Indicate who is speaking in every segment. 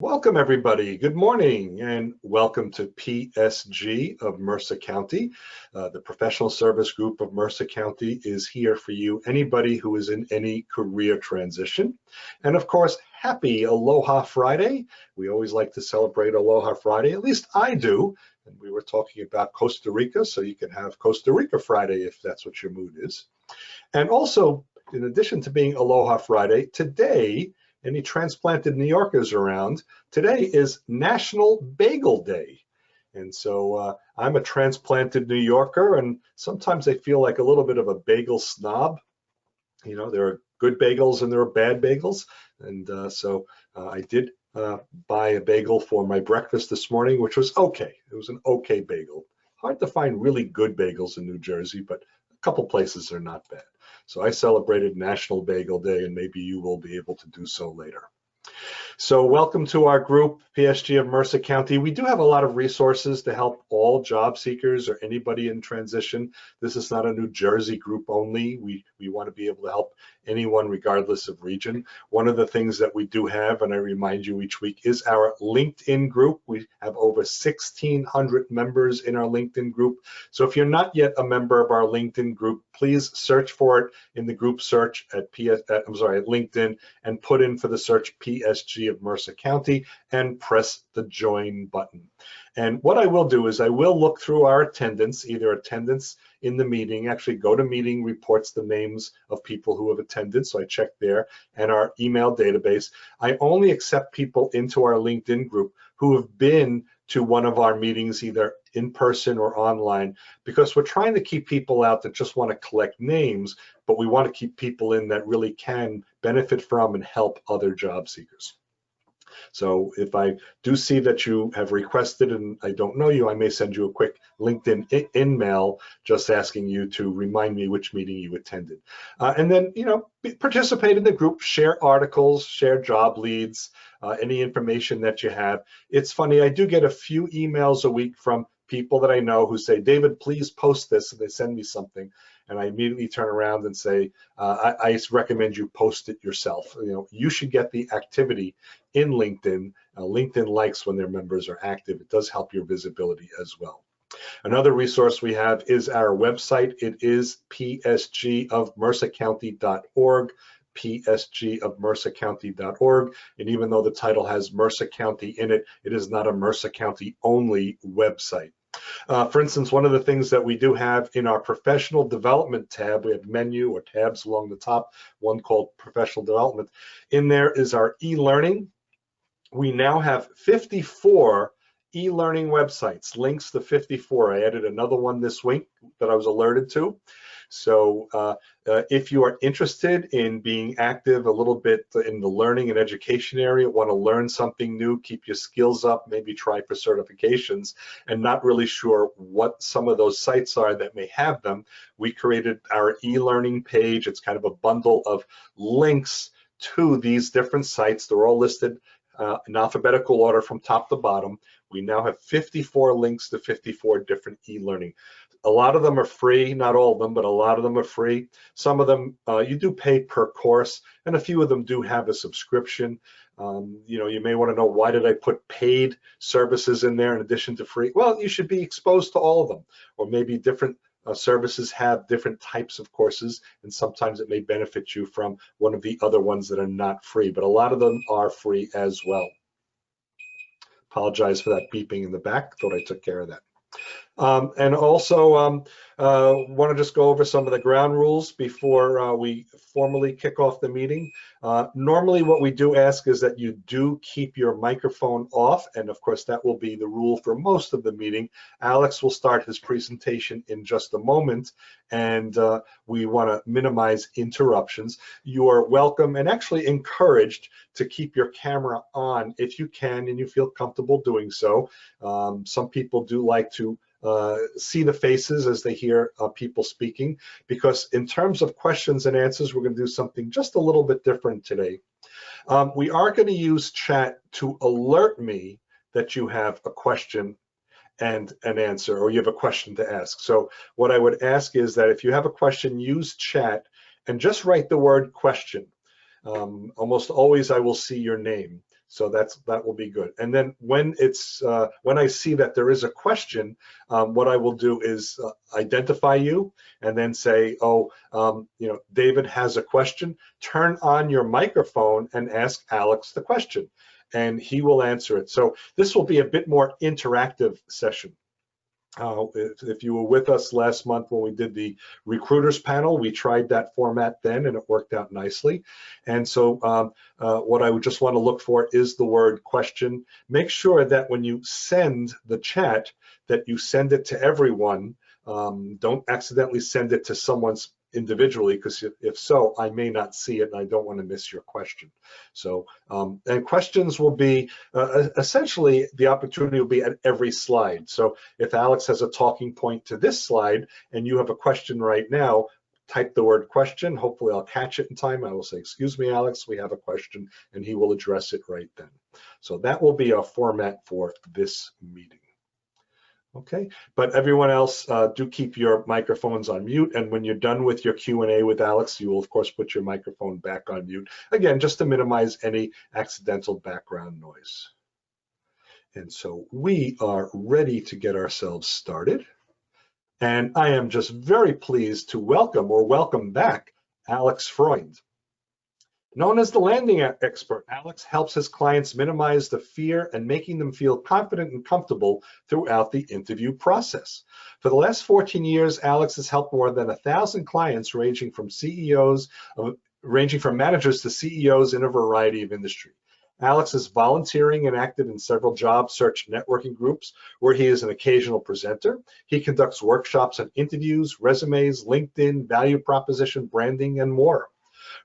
Speaker 1: Welcome everybody, good morning and welcome to PSG of Mercer County. The professional service group of Mercer County is here for you, anybody who is in any career transition. And of course, happy Aloha Friday. We always like to celebrate Aloha Friday, at least I do. And we were talking about Costa Rica, so you can have Costa Rica Friday if that's what your mood is. And also, in addition to being Aloha Friday, today, any transplanted New Yorkers around, today is National Bagel Day. And so I'm a transplanted New Yorker, and sometimes I feel like a little bit of a bagel snob. You know, there are good bagels and there are bad bagels. And so I did buy a bagel for my breakfast this morning, which was okay. It was an okay bagel. Hard to find really good bagels in New Jersey, but a couple places are not bad. So I celebrated National Bagel Day, and maybe you will be able to do so later. So welcome to our group, PSG of Mercer County. We do have a lot of resources to help all job seekers or anybody in transition. This is not a New Jersey group only. We want to be able to help anyone regardless of region. One of the things that we do have, and I remind you each week, is our LinkedIn group. We have over 1,600 members in our LinkedIn group. So if you're not yet a member of our LinkedIn group, please search for it in the group search at LinkedIn, and put in for the search PSG of Mercer County and press the join button. And what I will do is I will look through our attendance, either attendance in the meeting, actually go to meeting reports, the names of people who have attended, so I check there, and our email database. I only accept people into our LinkedIn group who have been to one of our meetings, either in person or online, because we're trying to keep people out that just want to collect names, but we want to keep people in that really can benefit from and help other job seekers. So if I do see that you have requested and I don't know you, I may send you a quick LinkedIn email just asking you to remind me which meeting you attended. And then, you know, participate in the group, share articles, share job leads, any information that you have. It's funny, I do get a few emails a week from people that I know who say, David, please post this, and they send me something. And I immediately turn around and say, I recommend you post it yourself. You know, you should get the activity in LinkedIn. LinkedIn likes when their members are active. It does help your visibility as well. Another resource we have is our website. It is psgofmercercounty.org, psgofmercercounty.org. And even though the title has Mercer County in it, it is not a Mercer County only website. For instance, one of the things that we do have in our professional development tab, we have menu or tabs along the top, one called professional development. In there is our e-learning. We now have 54 e-learning websites, links to 54. I added another one this week that I was alerted to. So if you are interested in being active a little bit in the learning and education area, want to learn something new, keep your skills up, maybe try for certifications, and not really sure what some of those sites are that may have them, we created our e-learning page. It's kind of a bundle of links to these different sites. They're all listed in alphabetical order from top to bottom. We now have 54 links to 54 different e-learning. A lot of them are free, not all of them, but a lot of them are free. Some of them you do pay per course, and a few of them do have a subscription. You know, you may want to know, why did I put paid services in there in addition to free? Well, you should be exposed to all of them, or maybe different services have different types of courses, and sometimes it may benefit you from one of the other ones that are not free, but a lot of them are free as well. Apologize for that beeping in the back, thought I took care of that. And also want to just go over some of the ground rules before we formally kick off the meeting. Normally what we do ask is that you do keep your microphone off, and of course that will be the rule for most of the meeting. Alex will start his presentation in just a moment, and we want to minimize interruptions. You are welcome and actually encouraged to keep your camera on if you can and you feel comfortable doing so. Some people do like to see the faces as they hear people speaking, because in terms of questions and answers, we're going to do something just a little bit different today. We are going to use chat to alert me that you have a question and an answer, or you have a question to ask. So what I would ask is that if you have a question, use chat and just write the word question. Almost always I will see your name. So that will be good. And then when I see that there is a question, what I will do is identify you and then say, oh, David has a question. Turn on your microphone and ask Alex the question, and he will answer it. So this will be a bit more interactive session. If you were with us last month when we did the recruiters panel, we tried that format then and it worked out nicely. And so what I would just want to look for is the word question. Make sure that when you send the chat that you send it to everyone. Don't accidentally send it to someone's individually, because if so, I may not see it and I don't want to miss your question. So, and questions will be, essentially the opportunity will be at every slide. So if Alex has a talking point to this slide and you have a question right now, type the word question. Hopefully I'll catch it in time. I will say, excuse me, Alex, we have a question, and he will address it right then. So that will be our format for this meeting. Okay, but everyone else, do keep your microphones on mute, and when you're done with your Q&A with Alex, you will of course put your microphone back on mute, again, just to minimize any accidental background noise. And so we are ready to get ourselves started, and I am just very pleased to welcome back Alex Freund. Known as the landing expert, Alex helps his clients minimize the fear and making them feel confident and comfortable throughout the interview process. For the last 14 years, Alex has helped more than 1,000 clients ranging from managers to CEOs in a variety of industries. Alex is volunteering and active in several job search networking groups where he is an occasional presenter. He conducts workshops on interviews, resumes, LinkedIn, value proposition, branding, and more.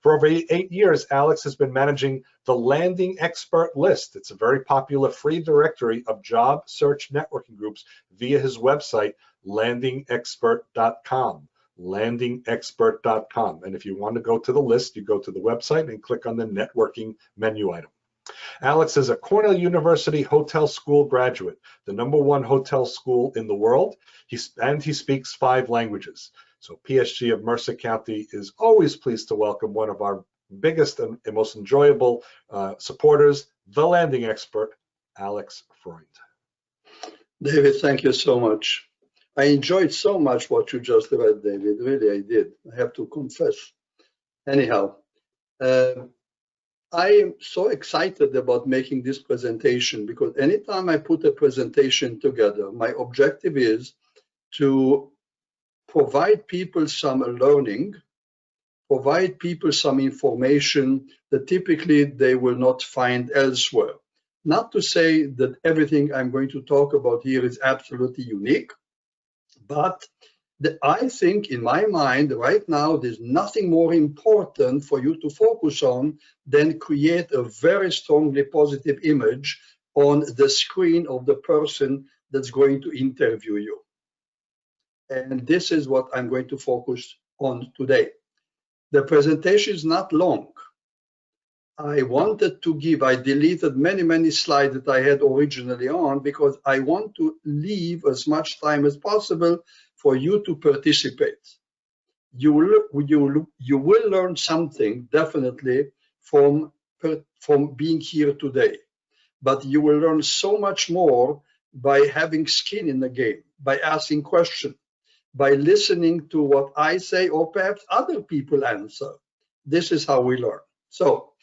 Speaker 1: For over 8 years, Alex has been managing the Landing Expert list. It's a very popular free directory of job search networking groups via his website, landingexpert.com, landingexpert.com. And if you want to go to the list, you go to the website and click on the networking menu item. Alex is a Cornell University Hotel School graduate, the #1 hotel school in the world. He speaks 5 languages. So PSG of Mercer County is always pleased to welcome one of our biggest and most enjoyable supporters, the landing expert, Alex Freund.
Speaker 2: David, thank you so much. I enjoyed so much what you just read, David. Really, I did. I have to confess. Anyhow, I am so excited about making this presentation because anytime I put a presentation together, my objective is to provide people some learning, provide people some information that typically they will not find elsewhere. Not to say that everything I'm going to talk about here is absolutely unique, but I think in my mind right now, there's nothing more important for you to focus on than create a very strongly positive image on the screen of the person that's going to interview you. And this is what I'm going to focus on today. The presentation is not long. I deleted many slides that I had originally on because I want to leave as much time as possible for you to participate. You will learn something definitely from being here today, but you will learn so much more by having skin in the game, by asking questions, by listening to what I say or perhaps other people answer. This is how we learn. So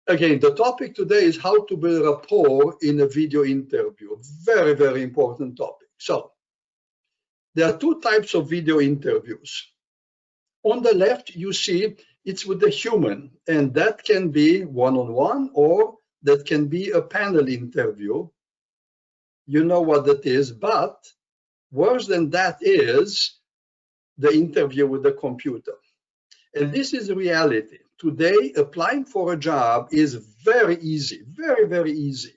Speaker 2: again, the topic today is how to build rapport in a video interview. Very, very important topic. So there are 2 types of video interviews. On the left, you see it's with a human, and that can be one-on-one or that can be a panel interview. You know what that is, but worse than that is the interview with the computer. And this is reality. Today, applying for a job is very easy, very, very easy.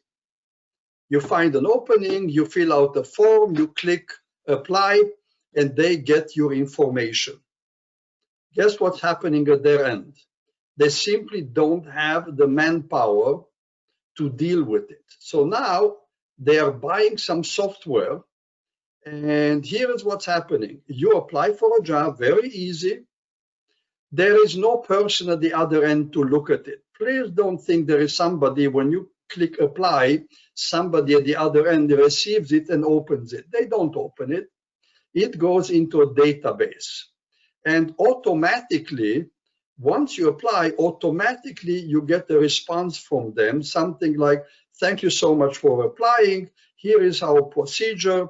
Speaker 2: You find an opening, you fill out a form, you click apply, and they get your information. Guess what's happening at their end? They simply don't have the manpower to deal with it. So now they are buying some software. And here is what's happening. You apply for a job, very easy. there is no person at the other end to look at it. Please don't think there is somebody, when you click apply, somebody at the other end receives it and opens it. They don't open it. It goes into a database. And automatically, once you apply, automatically you get a response from them, something like, thank you so much for applying. Here is our procedure.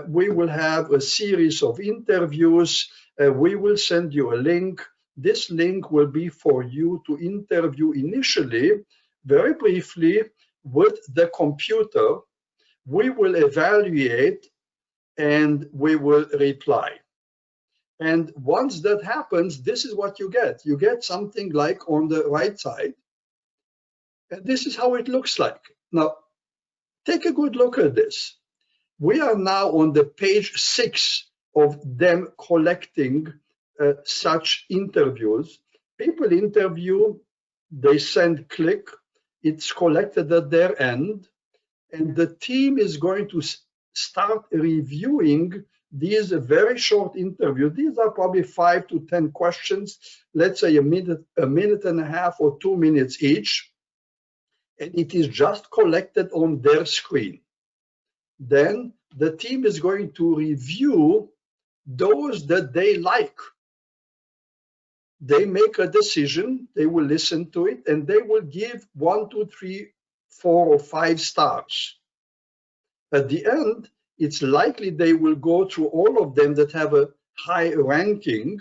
Speaker 2: We will have a series of interviews. We will send you a link. This link will be for you to interview initially, very briefly, with the computer. We will evaluate and we will reply. And once that happens, this is what you get. You get something like on the right side. And this is how it looks like. Now, take a good look at this. We are now on the page 6 of them collecting such interviews. People interview, they send click, it's collected at their end, and the team is going to start reviewing these very short interviews. These are probably 5 to 10 questions, let's say a minute and a half or 2 minutes each, and it is just collected on their screen. Then the team is going to review those that they like. They make a decision, they will listen to it, and they will give 1, 2, 3, 4, or 5 stars. At the end, it's likely they will go through all of them that have a high ranking,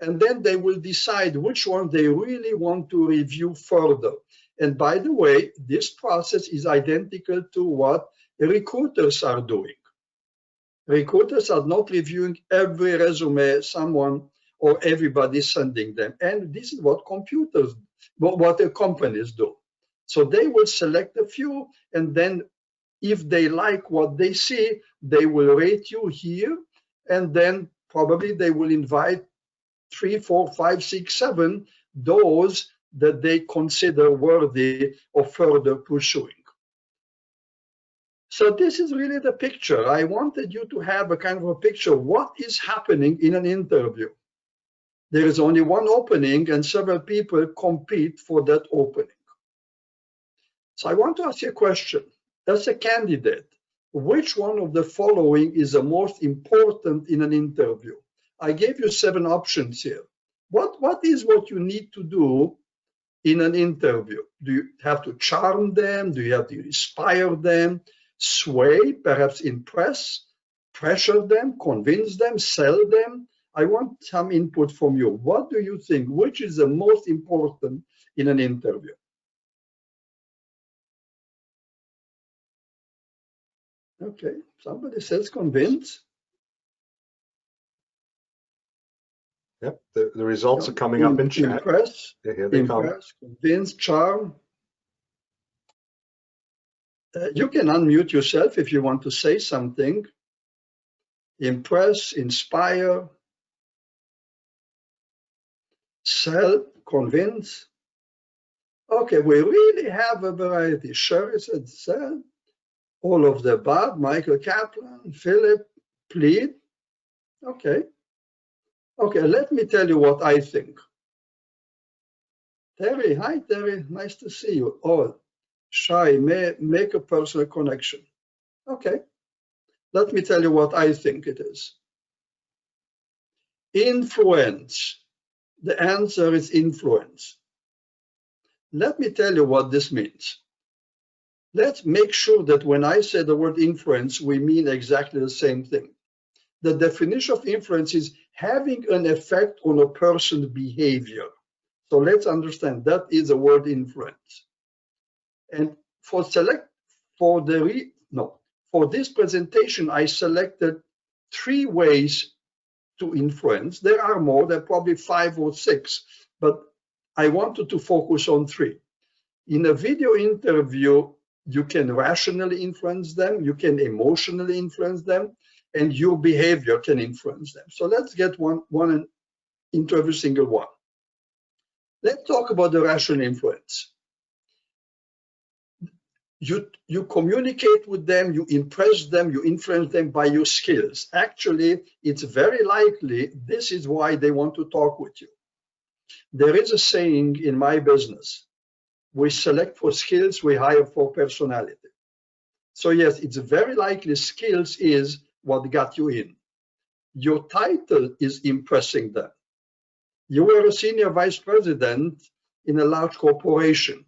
Speaker 2: and then they will decide which one they really want to review further. And by the way, this process is identical to what recruiters are doing. Recruiters are not reviewing every resume someone or everybody sending them. And this is what the companies do. So they will select a few, and then if they like what they see, they will rate you here, and then probably they will invite 3, 4, 5, 6, 7, those that they consider worthy of further pursuing. So this is really the picture. I wanted you to have a kind of a picture of what is happening in an interview. There is only one opening and several people compete for that opening. So I want to ask you a question. As a candidate, which one of the following is the most important in an interview? I gave you 7 options here. What is what you need to do in an interview? Do you have to charm them? Do you have to inspire them? Sway, perhaps impress, pressure them, convince them, sell them? I want some input from you. What do you think? Which is the most important in an interview? Okay, somebody says convince.
Speaker 1: Yep, the results are coming up in chat.
Speaker 2: Impress,
Speaker 1: Yeah, here they come.
Speaker 2: Convince, charm. You can unmute yourself if you want to say something. Impress, inspire, sell, convince. Okay, we really have a variety. Sherry said sell. All of the above. Michael Kaplan, Philip, plead. Okay. Okay, let me tell you what I think. Terry, hi Terry, nice to see you. Oh, shy, make a personal connection. Okay, let me tell you what I think it is. Influence. The answer is influence. Let me tell you what this means. Let's make sure that when I say the word influence, we mean exactly the same thing. The definition of influence is having an effect on a person's behavior. So let's understand that is the word influence. And for this presentation, I selected 3 ways to influence. There are more, there are probably 5 or 6, but I wanted to focus on 3. In a video interview, you can rationally influence them, you can emotionally influence them, and your behavior can influence them. So let's get one and interview single one. Let's talk about the rational influence. You communicate with them, you impress them, you influence them by your skills. Actually, it's very likely this is why they want to talk with you. There is a saying in my business: we select for skills, we hire for personality. So yes, it's very likely skills is what got you in. Your title is impressing them. You were a senior vice president in a large corporation.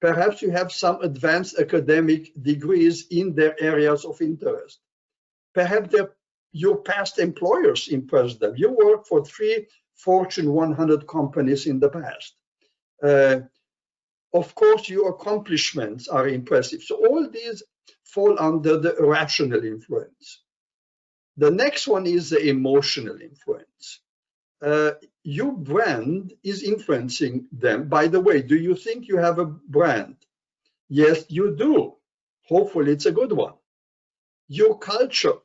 Speaker 2: Perhaps you have some advanced academic degrees in their areas of interest. Perhaps your past employers impress them. You worked for 3 Fortune 100 companies in the past. Of course, your accomplishments are impressive. So all these fall under the rational influence. The next one is the emotional influence. Your brand is influencing them. By the way, do you think you have a brand? Yes, you do. Hopefully, it's a good one. Your culture.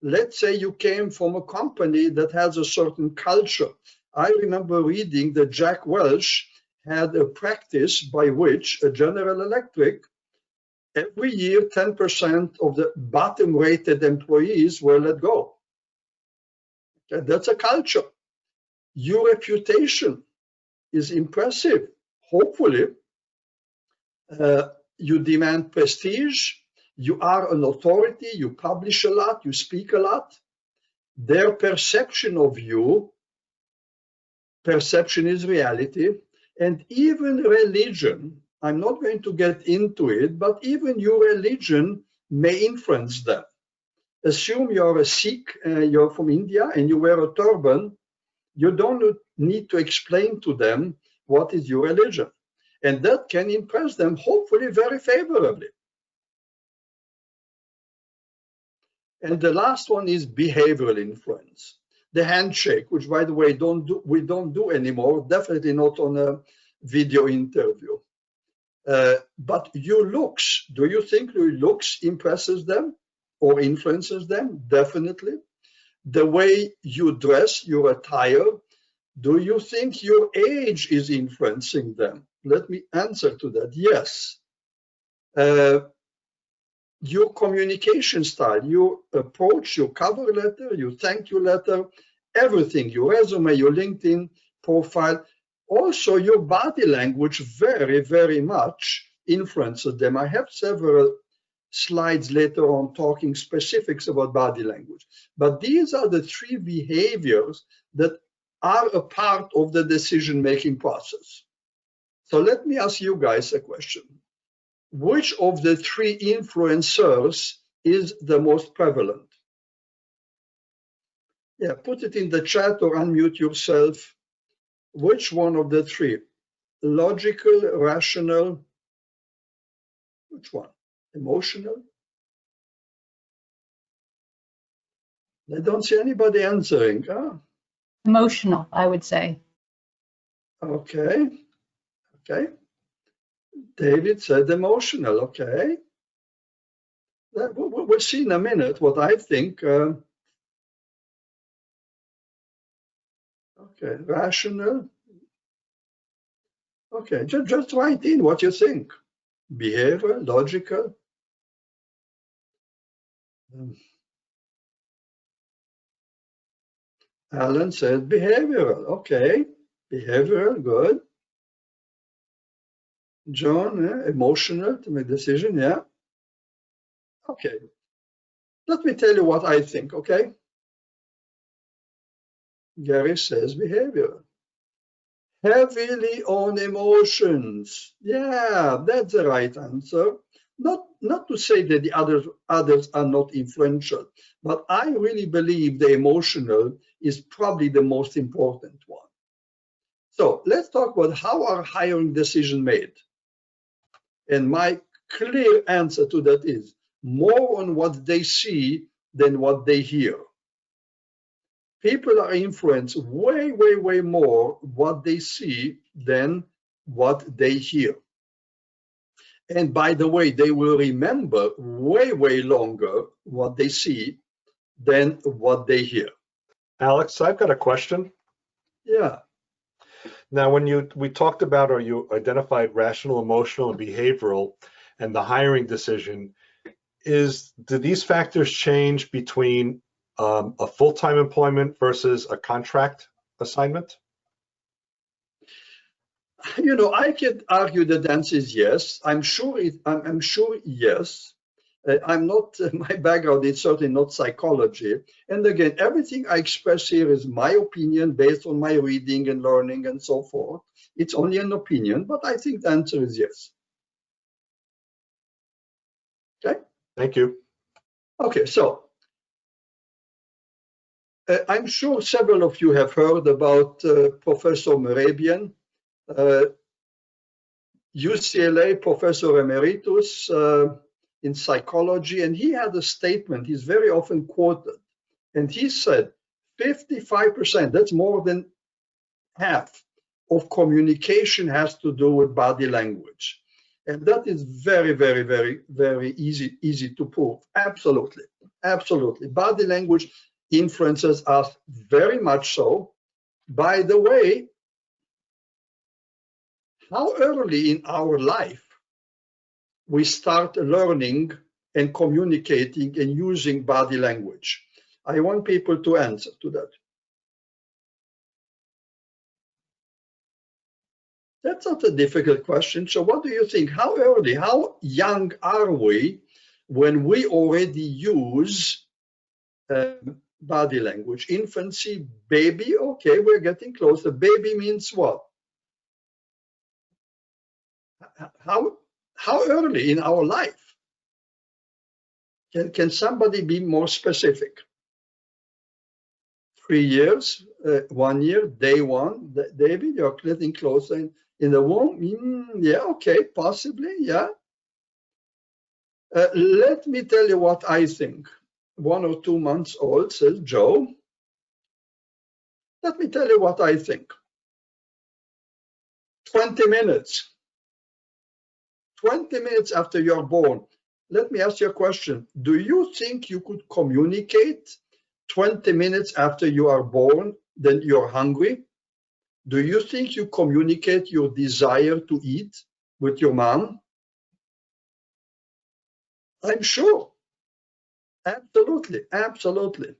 Speaker 2: Let's say you came from a company that has a certain culture. I remember reading that Jack Welch had a practice by which a General Electric, every year, 10% of the bottom-rated employees were let go. Okay, that's a culture. Your reputation is impressive. Hopefully, you demand prestige. You are an authority. You publish a lot. You speak a lot. Their perception of you, perception is reality. And even religion, I'm not going to get into it, but even your religion may influence them. Assume you're a Sikh, you're from India, and you wear a turban. You don't need to explain to them what is your religion. And that can impress them, hopefully, very favorably. And the last one is behavioral influence. The handshake, which, by the way, we don't do anymore, definitely not on a video interview. But your looks, do you think your looks impresses them or influences them? Definitely. The way you dress, your attire, do you think your age is influencing them? Let me answer to that. Yes. Your communication style, your approach, your cover letter, your thank you letter, everything, your resume, your LinkedIn profile, also your body language very, very much influences them. I have several slides later on talking specifics about body language. But these are the 3 behaviors that are a part of the decision-making process. So let me ask you guys a question. Which of the 3 influencers is the most prevalent? Yeah, put it in the chat or unmute yourself. Which one of the 3? Logical, rational, which one? Emotional? I don't see anybody answering. Huh?
Speaker 3: Emotional, I would say.
Speaker 2: Okay. Okay. David said emotional. Okay. We'll see in a minute what I think. Okay, rational. Okay, just write in what you think. Behavioral, logical. Alan said behavioral. Okay, behavioral, good. John, emotional to make decision, yeah. Okay, let me tell you what I think, okay? Gary says behavioral. Heavily on emotions. Yeah, that's the right answer. Not to say that the others are not influential, but I really believe the emotional is probably the most important one. So let's talk about how are hiring decisions made. And my clear answer to that is more on what they see than what they hear. People are influenced way, way, way more what they see than what they hear. And by the way, they will remember way, way longer what they see than what they hear.
Speaker 1: Alex, I've got a question.
Speaker 2: Yeah.
Speaker 1: Now, when we talked about, or you identified rational, emotional, and behavioral, and the hiring decision, do these factors change between a full-time employment versus a contract assignment?
Speaker 2: You know, I could argue that the answer is yes. I'm sure I'm sure yes. I'm not, my background is certainly not psychology. And again, everything I express here is my opinion based on my reading and learning and so forth. It's only an opinion, but I think the answer is yes. Okay.
Speaker 1: Thank you.
Speaker 2: Okay, so I'm sure several of you have heard about Professor Mehrabian, UCLA Professor Emeritus in psychology, and he had a statement, he's very often quoted, and he said 55%, that's more than half of communication has to do with body language. And that is very, very, very, very easy to prove. Absolutely, absolutely. Body language influences us very much so. By the way, how early in our life we start learning and communicating and using body language? I want people to answer to that. That's not a difficult question. So what do you think? How early, how young are we when we already use body language? Infancy, baby, okay, we're getting closer. Baby means what? How early in our life? Can somebody be more specific? 3 years, 1 year, day one. David, you're getting closer in the womb. Yeah, okay, possibly, yeah. Let me tell you what I think. 1 or 2 months old, says Joe. Let me tell you what I think. 20 minutes. 20 minutes after you're born. Let me ask you a question. Do you think you could communicate 20 minutes after you are born that you're hungry? Do you think you communicate your desire to eat with your mom? I'm sure. Absolutely, absolutely.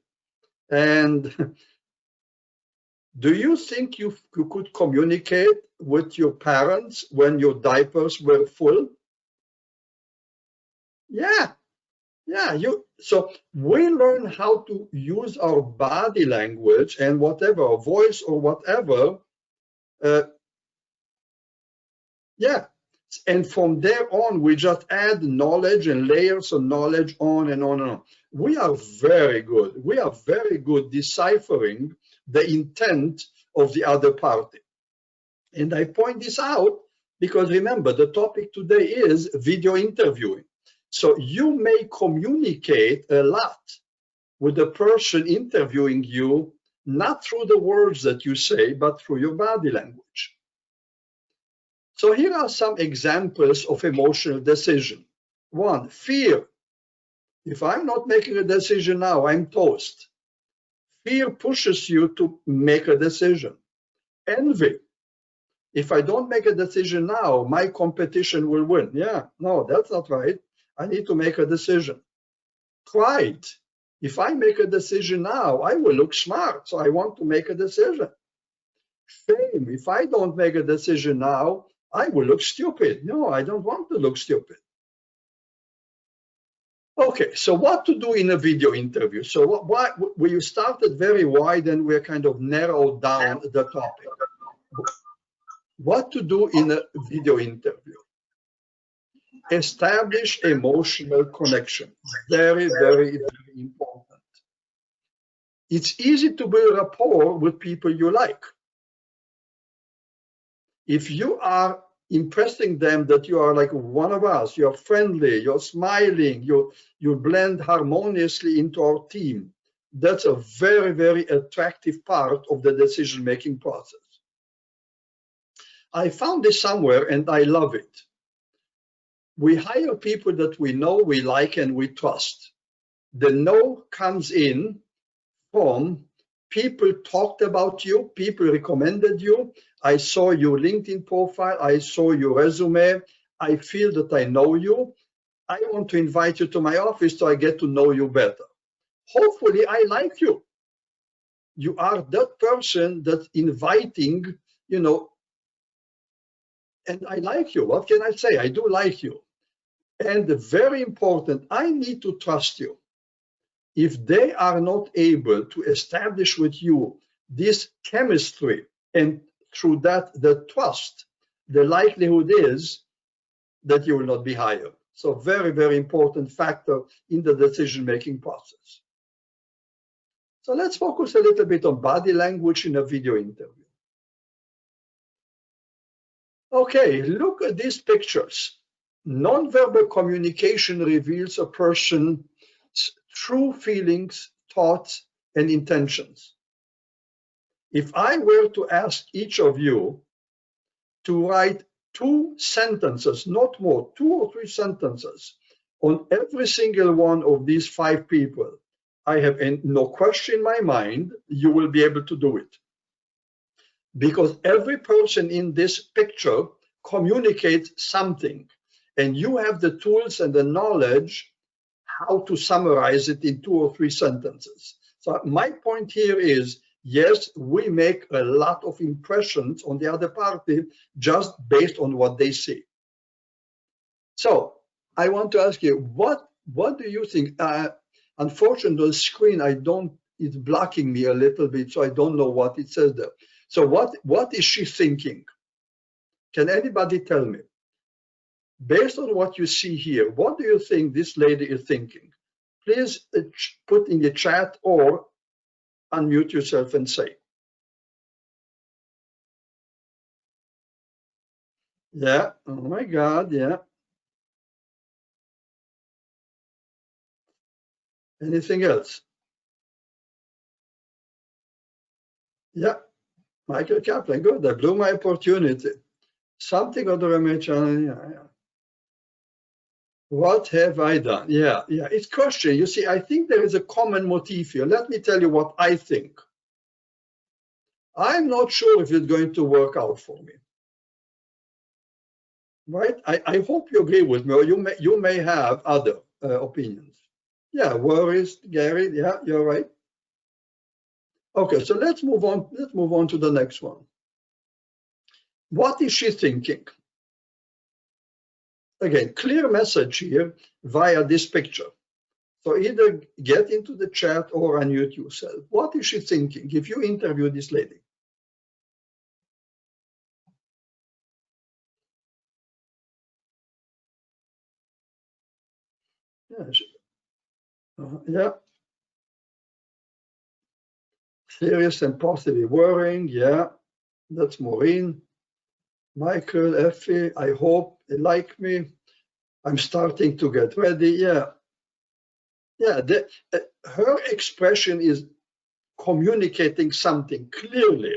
Speaker 2: And do you think you could communicate with your parents when your diapers were full? Yeah, yeah. So we learn how to use our body language and whatever, our voice or whatever. Yeah. And from there on, we just add knowledge and layers of knowledge on and on and on. We are very good. We are very good deciphering the intent of the other party. And I point this out because remember, the topic today is video interviewing. So you may communicate a lot with the person interviewing you, not through the words that you say, but through your body language. So here are some examples of emotional decision. 1, fear. If I'm not making a decision now, I'm toast. Fear pushes you to make a decision. Envy. If I don't make a decision now, my competition will win. Yeah, no, that's not right. I need to make a decision. Pride. If I make a decision now, I will look smart, so I want to make a decision. Shame. If I don't make a decision now, I will look stupid. No, I don't want to look stupid. Okay, so what to do in a video interview? So we started very wide and we're kind of narrowed down the topic. What to do in a video interview? Establish emotional connection. Very, very, very important. It's easy to build rapport with people you like. If you are impressing them that you are like one of us, you're friendly, you're smiling, you blend harmoniously into our team, that's a very, very attractive part of the decision-making process. I found this somewhere and I love it. We hire people that we know, we like, and we trust. The know comes in from people talked about you, people recommended you. I saw your LinkedIn profile, I saw your resume, I feel that I know you. I want to invite you to my office so I get to know you better. Hopefully I like you. You are that person that's inviting, and I like you. What can I say? I do like you. And very important, I need to trust you. If they are not able to establish with you this chemistry, and through that, the trust, the likelihood is that you will not be hired. So very, very important factor in the decision-making process. So let's focus a little bit on body language in a video interview. Okay, look at these pictures. Nonverbal communication reveals a person's true feelings, thoughts, and intentions. If I were to ask each of you to write 2 sentences, not more, 2 or 3 sentences on every single one of these 5 people, I have no question in my mind, you will be able to do it. Because every person in this picture communicates something, and you have the tools and the knowledge how to summarize it in 2 or 3 sentences. So my point here is, yes, we make a lot of impressions on the other party just based on what they see. So I want to ask you, what do you think? Unfortunately, the screen, it's blocking me a little bit, so I don't know what it says there. So what is she thinking? Can anybody tell me? Based on what you see here, what do you think this lady is thinking? Please put in the chat or unmute yourself and say. Yeah, oh my God, yeah. Anything else? Yeah, Michael Kaplan, good. I blew my opportunity. Something on the remote channel, yeah. What have I done? Yeah, it's question. You see, I think there is a common motif here. Let me tell you what I think. I'm not sure if it's going to work out for me. Right? I hope you agree with me, or you may have other opinions. Yeah, worries, Gary. Yeah, you're right. Okay, so let's move on. Let's move on to the next one. What is she thinking? Again, clear message here via this picture. So either get into the chat or unmute yourself. What is she thinking if you interview this lady? Yeah. Serious and possibly worrying. Yeah, that's Maureen. Michael, Effie, I hope they like me. I'm starting to get ready. Yeah. Her expression is communicating something clearly.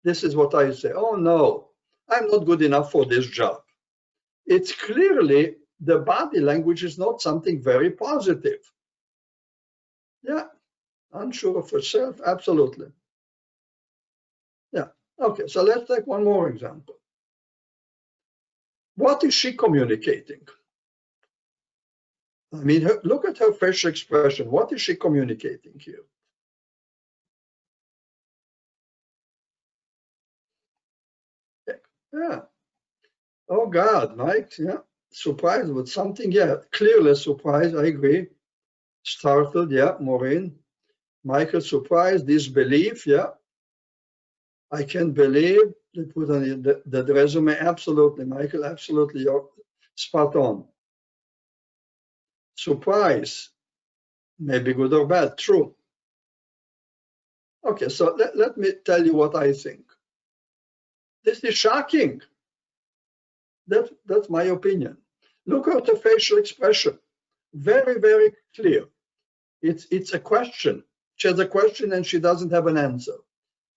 Speaker 2: This is what I say. Oh no, I'm not good enough for this job. It's clearly the body language is not something very positive. Yeah, unsure of herself, absolutely. Yeah, okay, so let's take one more example. What is she communicating? I mean, look at her facial expression. What is she communicating here? Yeah. Oh God, Mike, yeah. Surprised with something, yeah. Clearly surprised, I agree. Startled, yeah, Maureen. Michael, surprised, disbelief, yeah. I can't believe. They put on the resume, absolutely, Michael, absolutely, you're spot on. Surprise, maybe good or bad, true. Okay, so let me tell you what I think. This is shocking. That's my opinion. Look at the facial expression. Very, very clear. It's a question. She has a question and she doesn't have an answer.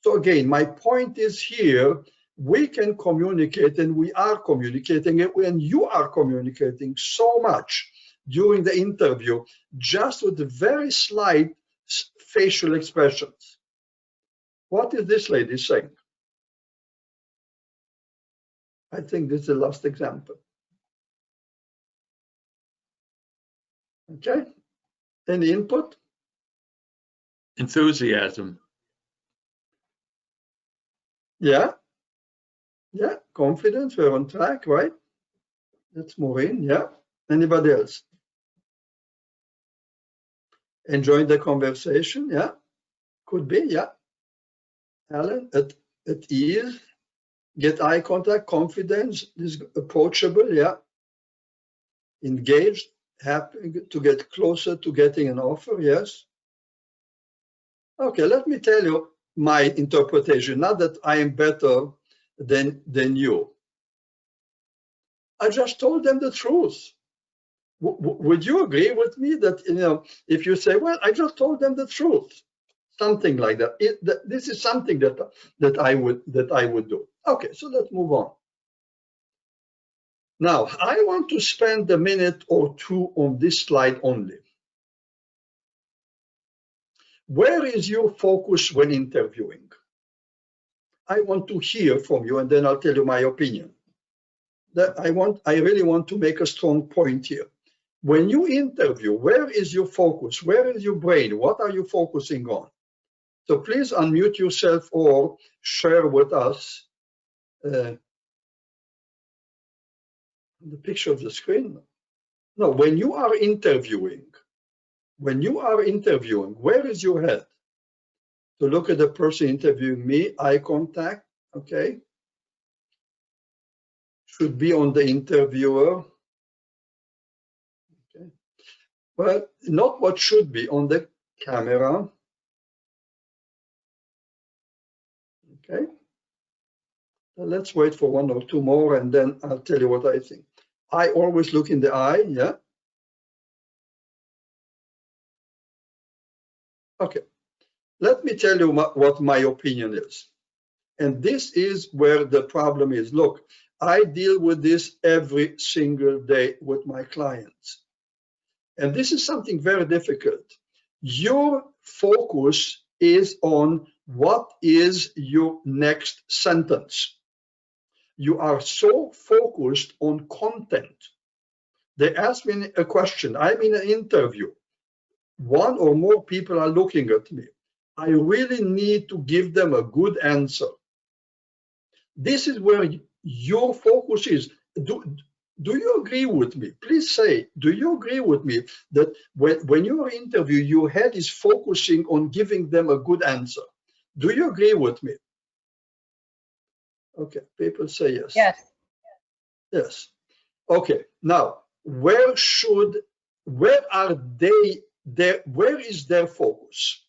Speaker 2: So again, my point is here, we can communicate and we are communicating it when you are communicating so much during the interview, just with the very slight facial expressions. What is this lady saying? I think this is the last example. Okay, any input?
Speaker 4: Enthusiasm.
Speaker 2: Yeah, Yeah, confidence, we're on track, right? That's Maureen, yeah. Anybody else? Enjoying the conversation, yeah. Could be, yeah. Alan, at ease, get eye contact, confidence, is approachable, yeah. Engaged, happy to get closer to getting an offer, yes. Okay, let me tell you my interpretation, not that I am better than you. I just told them the truth. Would you agree with me that, you know, if you say, well, I just told them the truth, something like that. This is something that I would do. Okay, so let's move on. Now, I want to spend a minute or two on this slide only. Where is your focus when interviewing? I want to hear from you, and then I'll tell you my opinion. I really want to make a strong point here. When you interview, where is your focus? Where is your brain? What are you focusing on? So please unmute yourself or share with us the picture of the screen. No, when you are interviewing, where is your head? To look at the person interviewing me, eye contact, okay? Should be on the interviewer. Okay. Well, not what should be, on the camera. Okay. Now let's wait for one or two more and then I'll tell you what I think. I always look in the eye, yeah? Okay. Let me tell you what my opinion is. And this is where the problem is. Look, I deal with this every single day with my clients. And this is something very difficult. Your focus is on what is your next sentence. You are so focused on content. They ask me a question. I'm in an interview. One or more people are looking at me. I really need to give them a good answer. This is where your focus is. Do you agree with me? Please say, do you agree with me that when you are interviewing, your head is focusing on giving them a good answer? Do you agree with me? Okay, people say yes.
Speaker 3: Yes.
Speaker 2: Yes. Okay, now, where is their focus?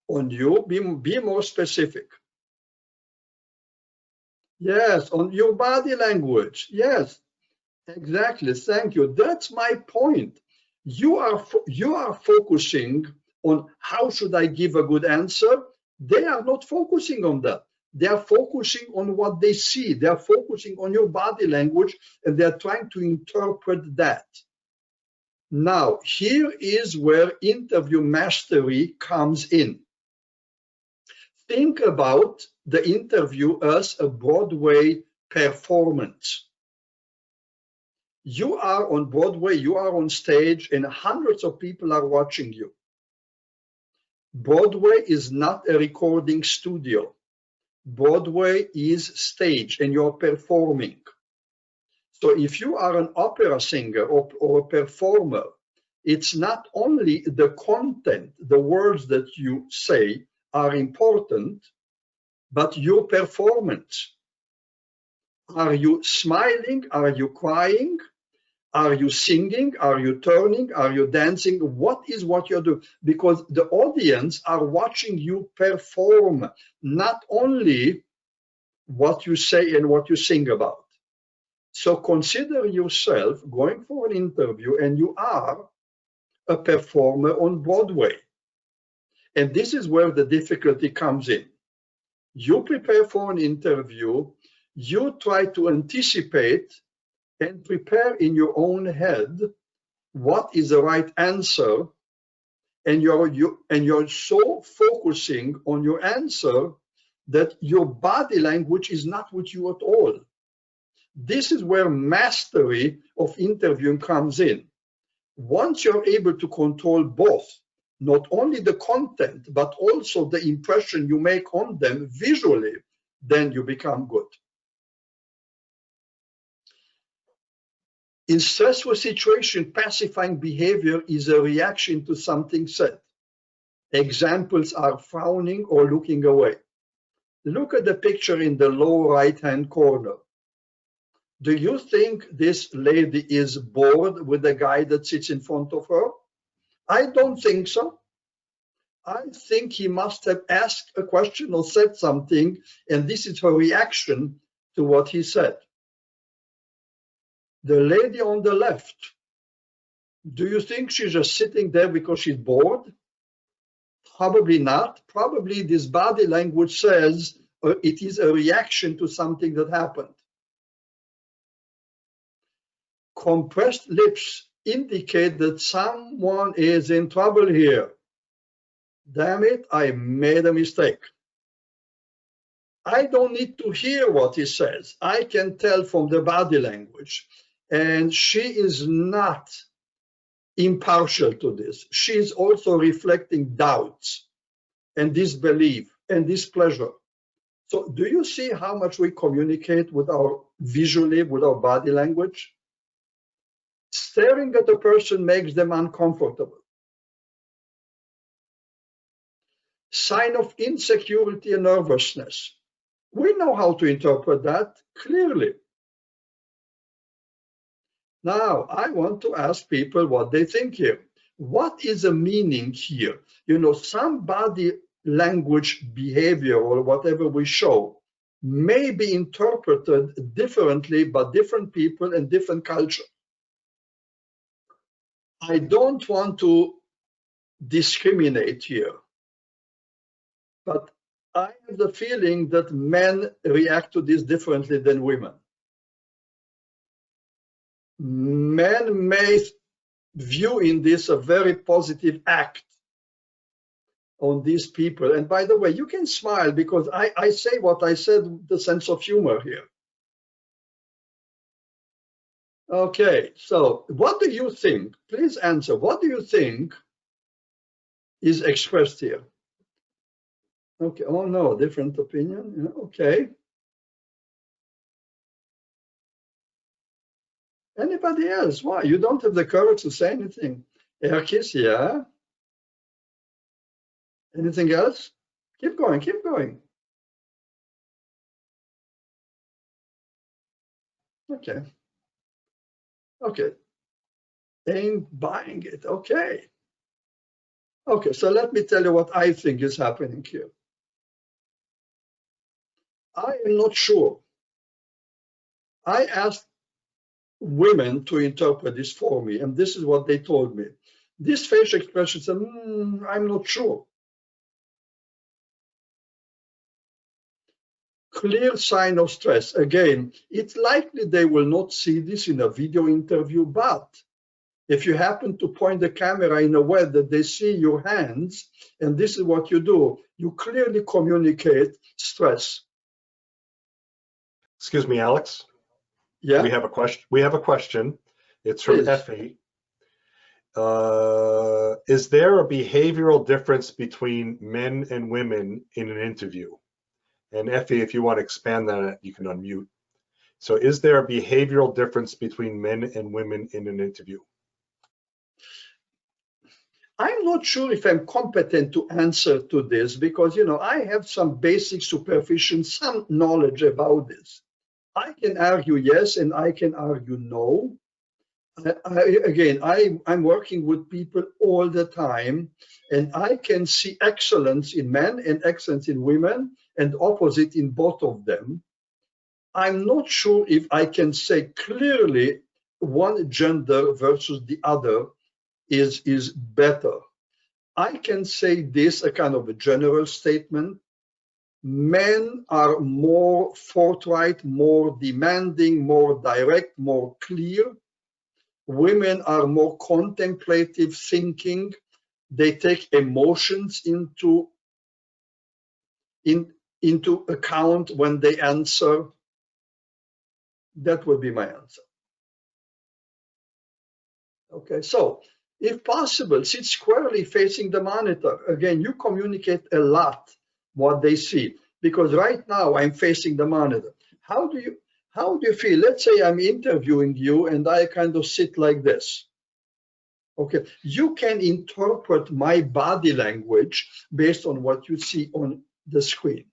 Speaker 2: On you, be more specific. Yes, on your body language. Yes, exactly. Thank you. That's my point. You are focusing on how should I give a good answer. They are not focusing on that. They are focusing on what they see. They are focusing on your body language, and they are trying to interpret that. Now, here is where interview mastery comes in. Think about the interview as a Broadway performance. You are on Broadway, you are on stage, and hundreds of people are watching you. Broadway is not a recording studio. Broadway is stage, and you're performing. So if you are an opera singer or a performer, it's not only the content, the words that you say are important, but your performance. Are you smiling? Are you crying? Are you singing? Are you turning? Are you dancing? What is what you're doing? Because the audience are watching you perform, not only what you say and what you sing about. So consider yourself going for an interview and you are a performer on Broadway. And this is where the difficulty comes in. You prepare for an interview, you try to anticipate and prepare in your own head what is the right answer, and you're so focusing on your answer that your body language is not with you at all. This is where mastery of interviewing comes in. Once you're able to control both not only the content, but also the impression you make on them visually, then you become good. In stressful situation, pacifying behavior is a reaction to something said. Examples are frowning or looking away. Look at the picture in the lower right-hand corner. Do you think this lady is bored with the guy that sits in front of her? I don't think so. I think he must have asked a question or said something, and this is her reaction to what he said. The lady on the left, do you think she's just sitting there because she's bored? Probably not. Probably this body language says it is a reaction to something that happened. Compressed lips indicate that someone is in trouble here. Damn it, I made a mistake. I don't need to hear what he says. I can tell from the body language. And she is not impartial to this. She is also reflecting doubts and disbelief and displeasure. So do you see how much we communicate with our visually, with our body language? Staring at a person makes them uncomfortable. Sign of insecurity and nervousness. We know how to interpret that clearly. Now, I want to ask people what they think here. What is the meaning here? You know, some body language behavior or whatever we show may be interpreted differently by different people and different culture. I don't want to discriminate here, but I have the feeling that men react to this differently than women. Men may view in this a very positive act on these people. And by the way, you can smile because I say what I said with the sense of humor here. Okay, so what do you think? Please answer. What do you think is expressed here? Okay, oh no, different opinion. Okay. Anybody else? Why? You don't have the courage to say anything. Erkis, yeah. Anything else? Keep going, keep going. Okay. Okay. Ain't buying it. Okay. Okay, so let me tell you what I think is happening here. I am not sure. I asked women to interpret this for me, and this is what they told me. This facial expression said, I'm not sure. Clear sign of stress. Again, it's likely they will not see this in a video interview, but if you happen to point the camera in a way that they see your hands, and this is what you do, you clearly communicate stress.
Speaker 1: Excuse me, Alex.
Speaker 2: Yeah.
Speaker 1: We have a question. It's from
Speaker 2: Please.
Speaker 1: Effie. Is there a behavioral difference between men and women in an interview? And Effie, if you want to expand on it, you can unmute. So is there a behavioral difference between men and women in an interview?
Speaker 2: I'm not sure if I'm competent to answer to this because, you know, I have some basic superficial, some knowledge about this. I can argue yes, and I can argue no. I'm working with people all the time, and I can see excellence in men and excellence in women and opposite in both of them. I'm not sure if I can say clearly one gender versus the other is better. I can say this, a kind of a general statement. Men are more forthright, more demanding, more direct, more clear. Women are more contemplative, thinking. They take emotions into account when they answer. That would be my answer. Okay, so If possible, sit squarely facing the monitor. Again, you communicate a lot what they see, because right now I'm facing the monitor. How do you feel? Let's say I'm interviewing you and I kind of sit like this. Okay, you can interpret my body language based on what you see on the screen.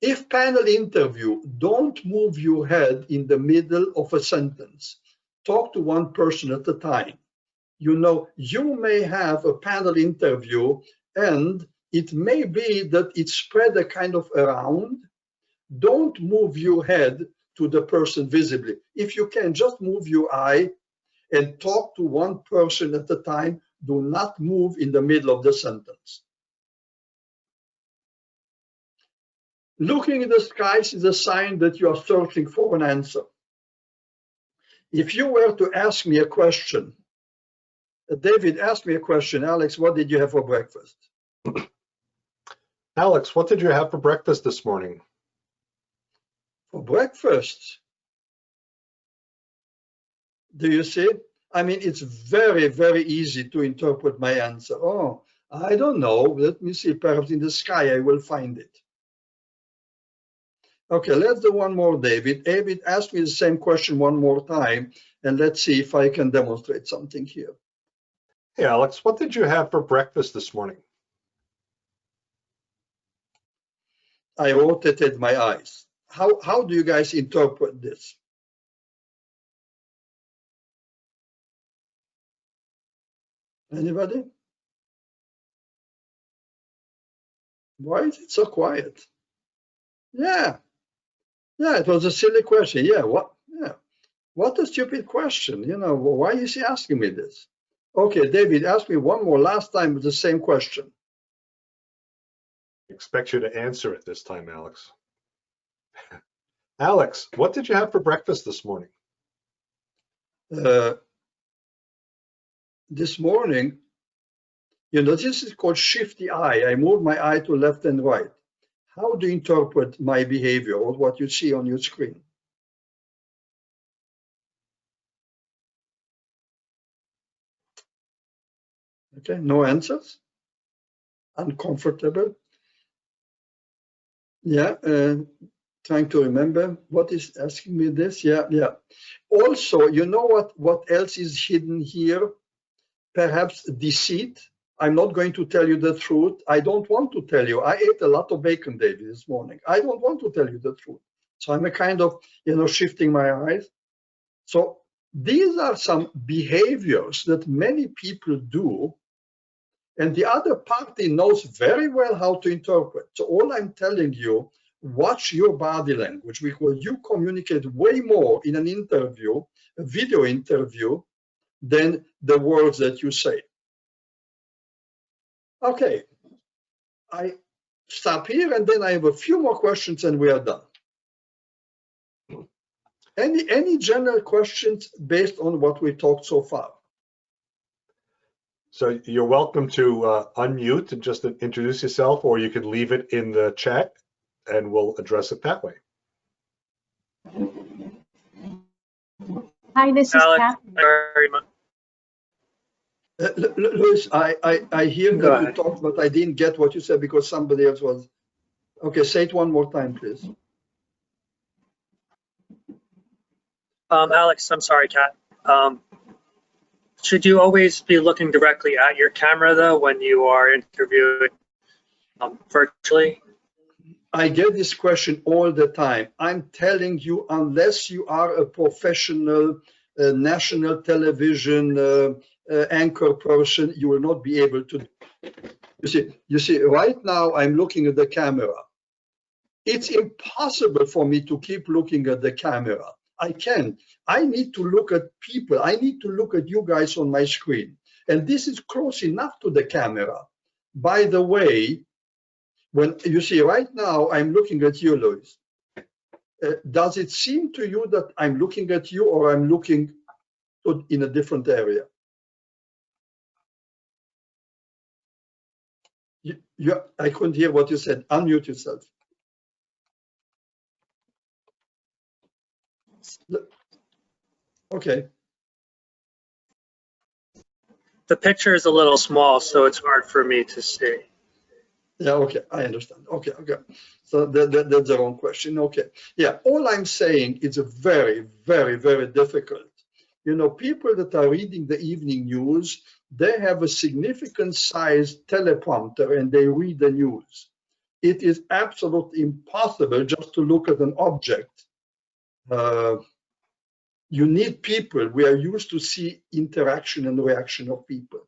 Speaker 2: If panel interview, don't move your head in the middle of a sentence. Talk to one person at a time. You know, you may have a panel interview and it may be that it's spread a kind of around. Don't move your head to the person visibly. If you can, just move your eye and talk to one person at a time. Do not move in the middle of the sentence. Looking at the skies is a sign that you are searching for an answer. If you were to ask me a question, David asked me a question, Alex, what did you have for breakfast?
Speaker 1: Alex, what did you have for breakfast this morning?
Speaker 2: For breakfast? Do you see? I mean, it's very, very easy to interpret my answer. Oh, I don't know. Let me see. Perhaps in the sky, I will find it. Okay, let's do one more, David. David, ask me the same question one more time, and let's see if I can demonstrate something here.
Speaker 1: Hey, Alex, what did you have for breakfast this morning?
Speaker 2: I rotated my eyes. How do you guys interpret this? Anybody? Why is it so quiet? Yeah, it was a silly question. Yeah, what a stupid question. You know, why is he asking me this? Okay, David, ask me one more last time with the same question.
Speaker 1: I expect you to answer it this time, Alex. Alex, what did you have for breakfast this morning?
Speaker 2: This morning, you know, this is called shifty eye. I move my eye to left and right. How do you interpret my behavior or what you see on your screen? Okay, no answers? Uncomfortable? Yeah, trying to remember what is asking me this. Yeah. Also, you know what else is hidden here? Perhaps deceit. I'm not going to tell you the truth. I don't want to tell you. I ate a lot of bacon, David, this morning. I don't want to tell you the truth. So I'm a kind of, you know, shifting my eyes. So these are some behaviors that many people do, and the other party knows very well how to interpret. So all I'm telling you, watch your body language, because you communicate way more in an interview, a video interview, than the words that you say. Okay, I stop here and then I have a few more questions and we are done. Any general questions based on what we talked so far?
Speaker 1: So you're welcome to unmute and just introduce yourself, or you could leave it in the chat and we'll address it that way.
Speaker 3: Hi, this is
Speaker 4: Alex,
Speaker 3: Catherine.
Speaker 4: very much.
Speaker 2: Luis, I hear that you talked, but I didn't get what you said because somebody else was. Okay, say it one more time, please.
Speaker 4: Alex, I'm sorry, Kat. Should you always be looking directly at your camera, though, when you are interviewing virtually?
Speaker 2: I get this question all the time. I'm telling you, unless you are a professional national television anchor person, you will not be able to. You see, right now I'm looking at the camera. It's impossible for me to keep looking at the camera. I need to look at people. I need to look at you guys on my screen. And this is close enough to the camera. By the way, when you see right now, I'm looking at you, Luis. Does it seem to you that I'm looking at you or I'm looking in a different area? I couldn't hear what you said. Unmute yourself. Okay.
Speaker 4: The picture is a little small, so it's hard for me to see.
Speaker 2: Yeah, okay, I understand. Okay, okay. So that's the wrong question. Okay. Yeah, all I'm saying is a very, very, very difficult. You know, people that are reading the evening news, they have a significant sized teleprompter and they read the news. It is absolutely impossible just to look at an object. You need people. We are used to see interaction and reaction of people.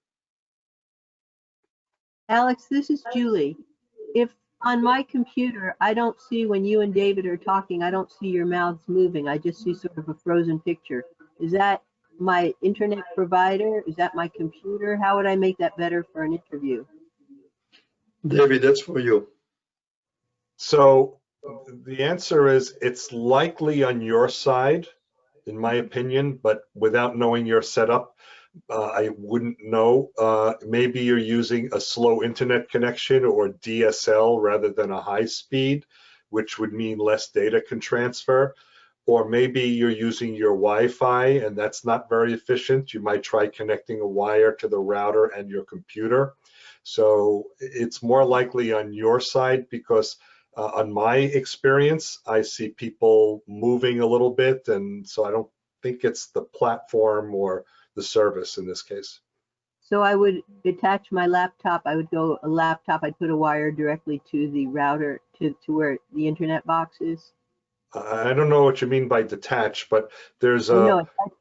Speaker 5: Alex, this is Julie. If on my computer, I don't see when you and David are talking, I don't see your mouths moving. I just see sort of a frozen picture. Is that my internet provider? Is that my computer? How would I make that better for an interview?
Speaker 2: David, that's for you.
Speaker 1: So the answer is it's likely on your side, in my opinion, but without knowing your setup, I wouldn't know. Maybe you're using a slow internet connection or DSL rather than a high speed, which would mean less data can transfer. Or maybe you're using your Wi-Fi and that's not very efficient. You might try connecting a wire to the router and your computer. So it's more likely on your side because on my experience, I see people moving a little bit, and so I don't think it's the platform or the service in this case.
Speaker 5: So I would attach my laptop. I would go a laptop. I'd put a wire directly to the router to where the internet box is.
Speaker 1: I don't know what you mean by detach, but there's a
Speaker 5: No, attach.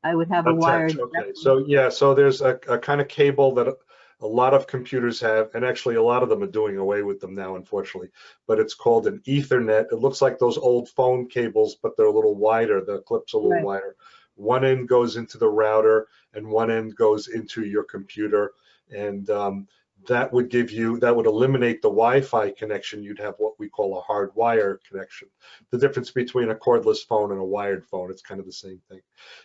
Speaker 5: I would have a wire.
Speaker 1: attach. Okay, so yeah, so there's a kind of cable that a lot of computers have, and actually a lot of them are doing away with them now, unfortunately, but it's called an Ethernet. It looks like those old phone cables, but they're a little wider. The clip's a little wider. One end goes into the router and one end goes into your computer. And that would eliminate the Wi-Fi connection. You'd have what we call a hard wire connection. The difference between a cordless phone and a wired phone, it's kind of the same thing.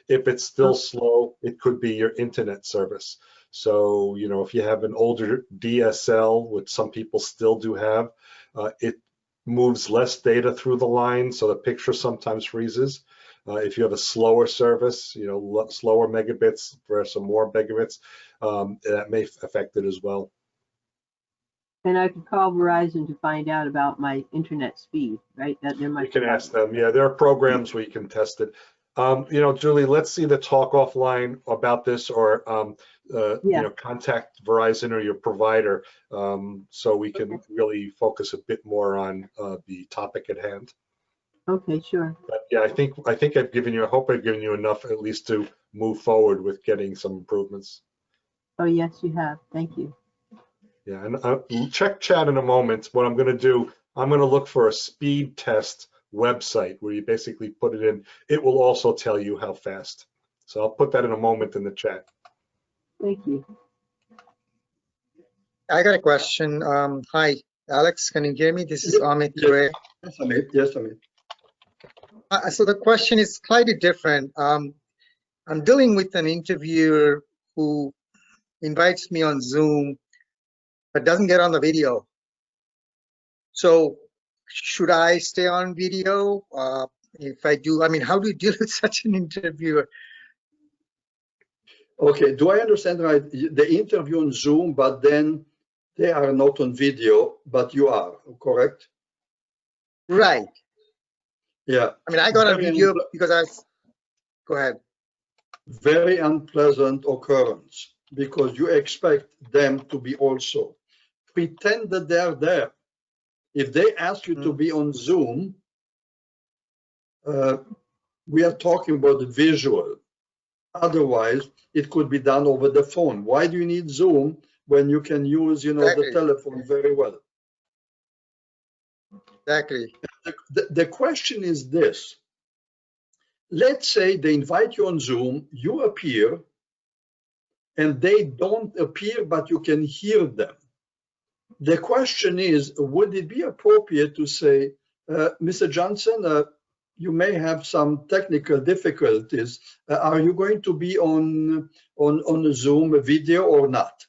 Speaker 1: If it's still slow, it could be your internet service. So, you know, if you have an older DSL, which some people still do have, it moves less data through the line, so the picture sometimes freezes. If you have a slower service, you know, slower megabits versus more megabits, that may affect it as well.
Speaker 5: And I could call Verizon to find out about my internet speed, right? That there might.
Speaker 1: You can ask them. Yeah, there are programs where you can test it. You know, Julie, let's see the talk offline about this, or you know, contact Verizon or your provider, so we can really focus a bit more on the topic at hand.
Speaker 5: Okay, sure.
Speaker 1: But yeah, I think I've given you. I hope I've given you enough at least to move forward with getting some improvements.
Speaker 5: Oh yes, you have. Thank you.
Speaker 1: Yeah, and check chat in a moment. What I'm going to do, I'm going to look for a speed test website where you basically put it in. It will also tell you how fast. So I'll put that in a moment in the chat.
Speaker 5: Thank you.
Speaker 6: I got a question. Hi, Alex, can you hear me? This is Amit Gray.
Speaker 2: Yes, Amit. Yes, Amit.
Speaker 6: So the question is slightly different. I'm dealing with an interviewer who invites me on Zoom, but doesn't get on the video. So should I stay on video? If I do, I mean, how do you deal with such an interviewer?
Speaker 2: Okay, do I understand right? The interview on Zoom, but then they are not on video, but you are, correct?
Speaker 6: Right.
Speaker 2: Yeah.
Speaker 6: I mean, I got a video because I was, go ahead.
Speaker 2: Very unpleasant occurrence because you expect them to be also. Pretend that they're there. If they ask you to be on Zoom, we are talking about the visual. Otherwise, it could be done over the phone. Why do you need Zoom when you can use, you know, the telephone very well?
Speaker 6: Exactly.
Speaker 2: The question is this. Let's say they invite you on Zoom, you appear, and they don't appear, but you can hear them. The question is, would it be appropriate to say, Mr. Johnson, you may have some technical difficulties. Are you going to be on a Zoom video or not?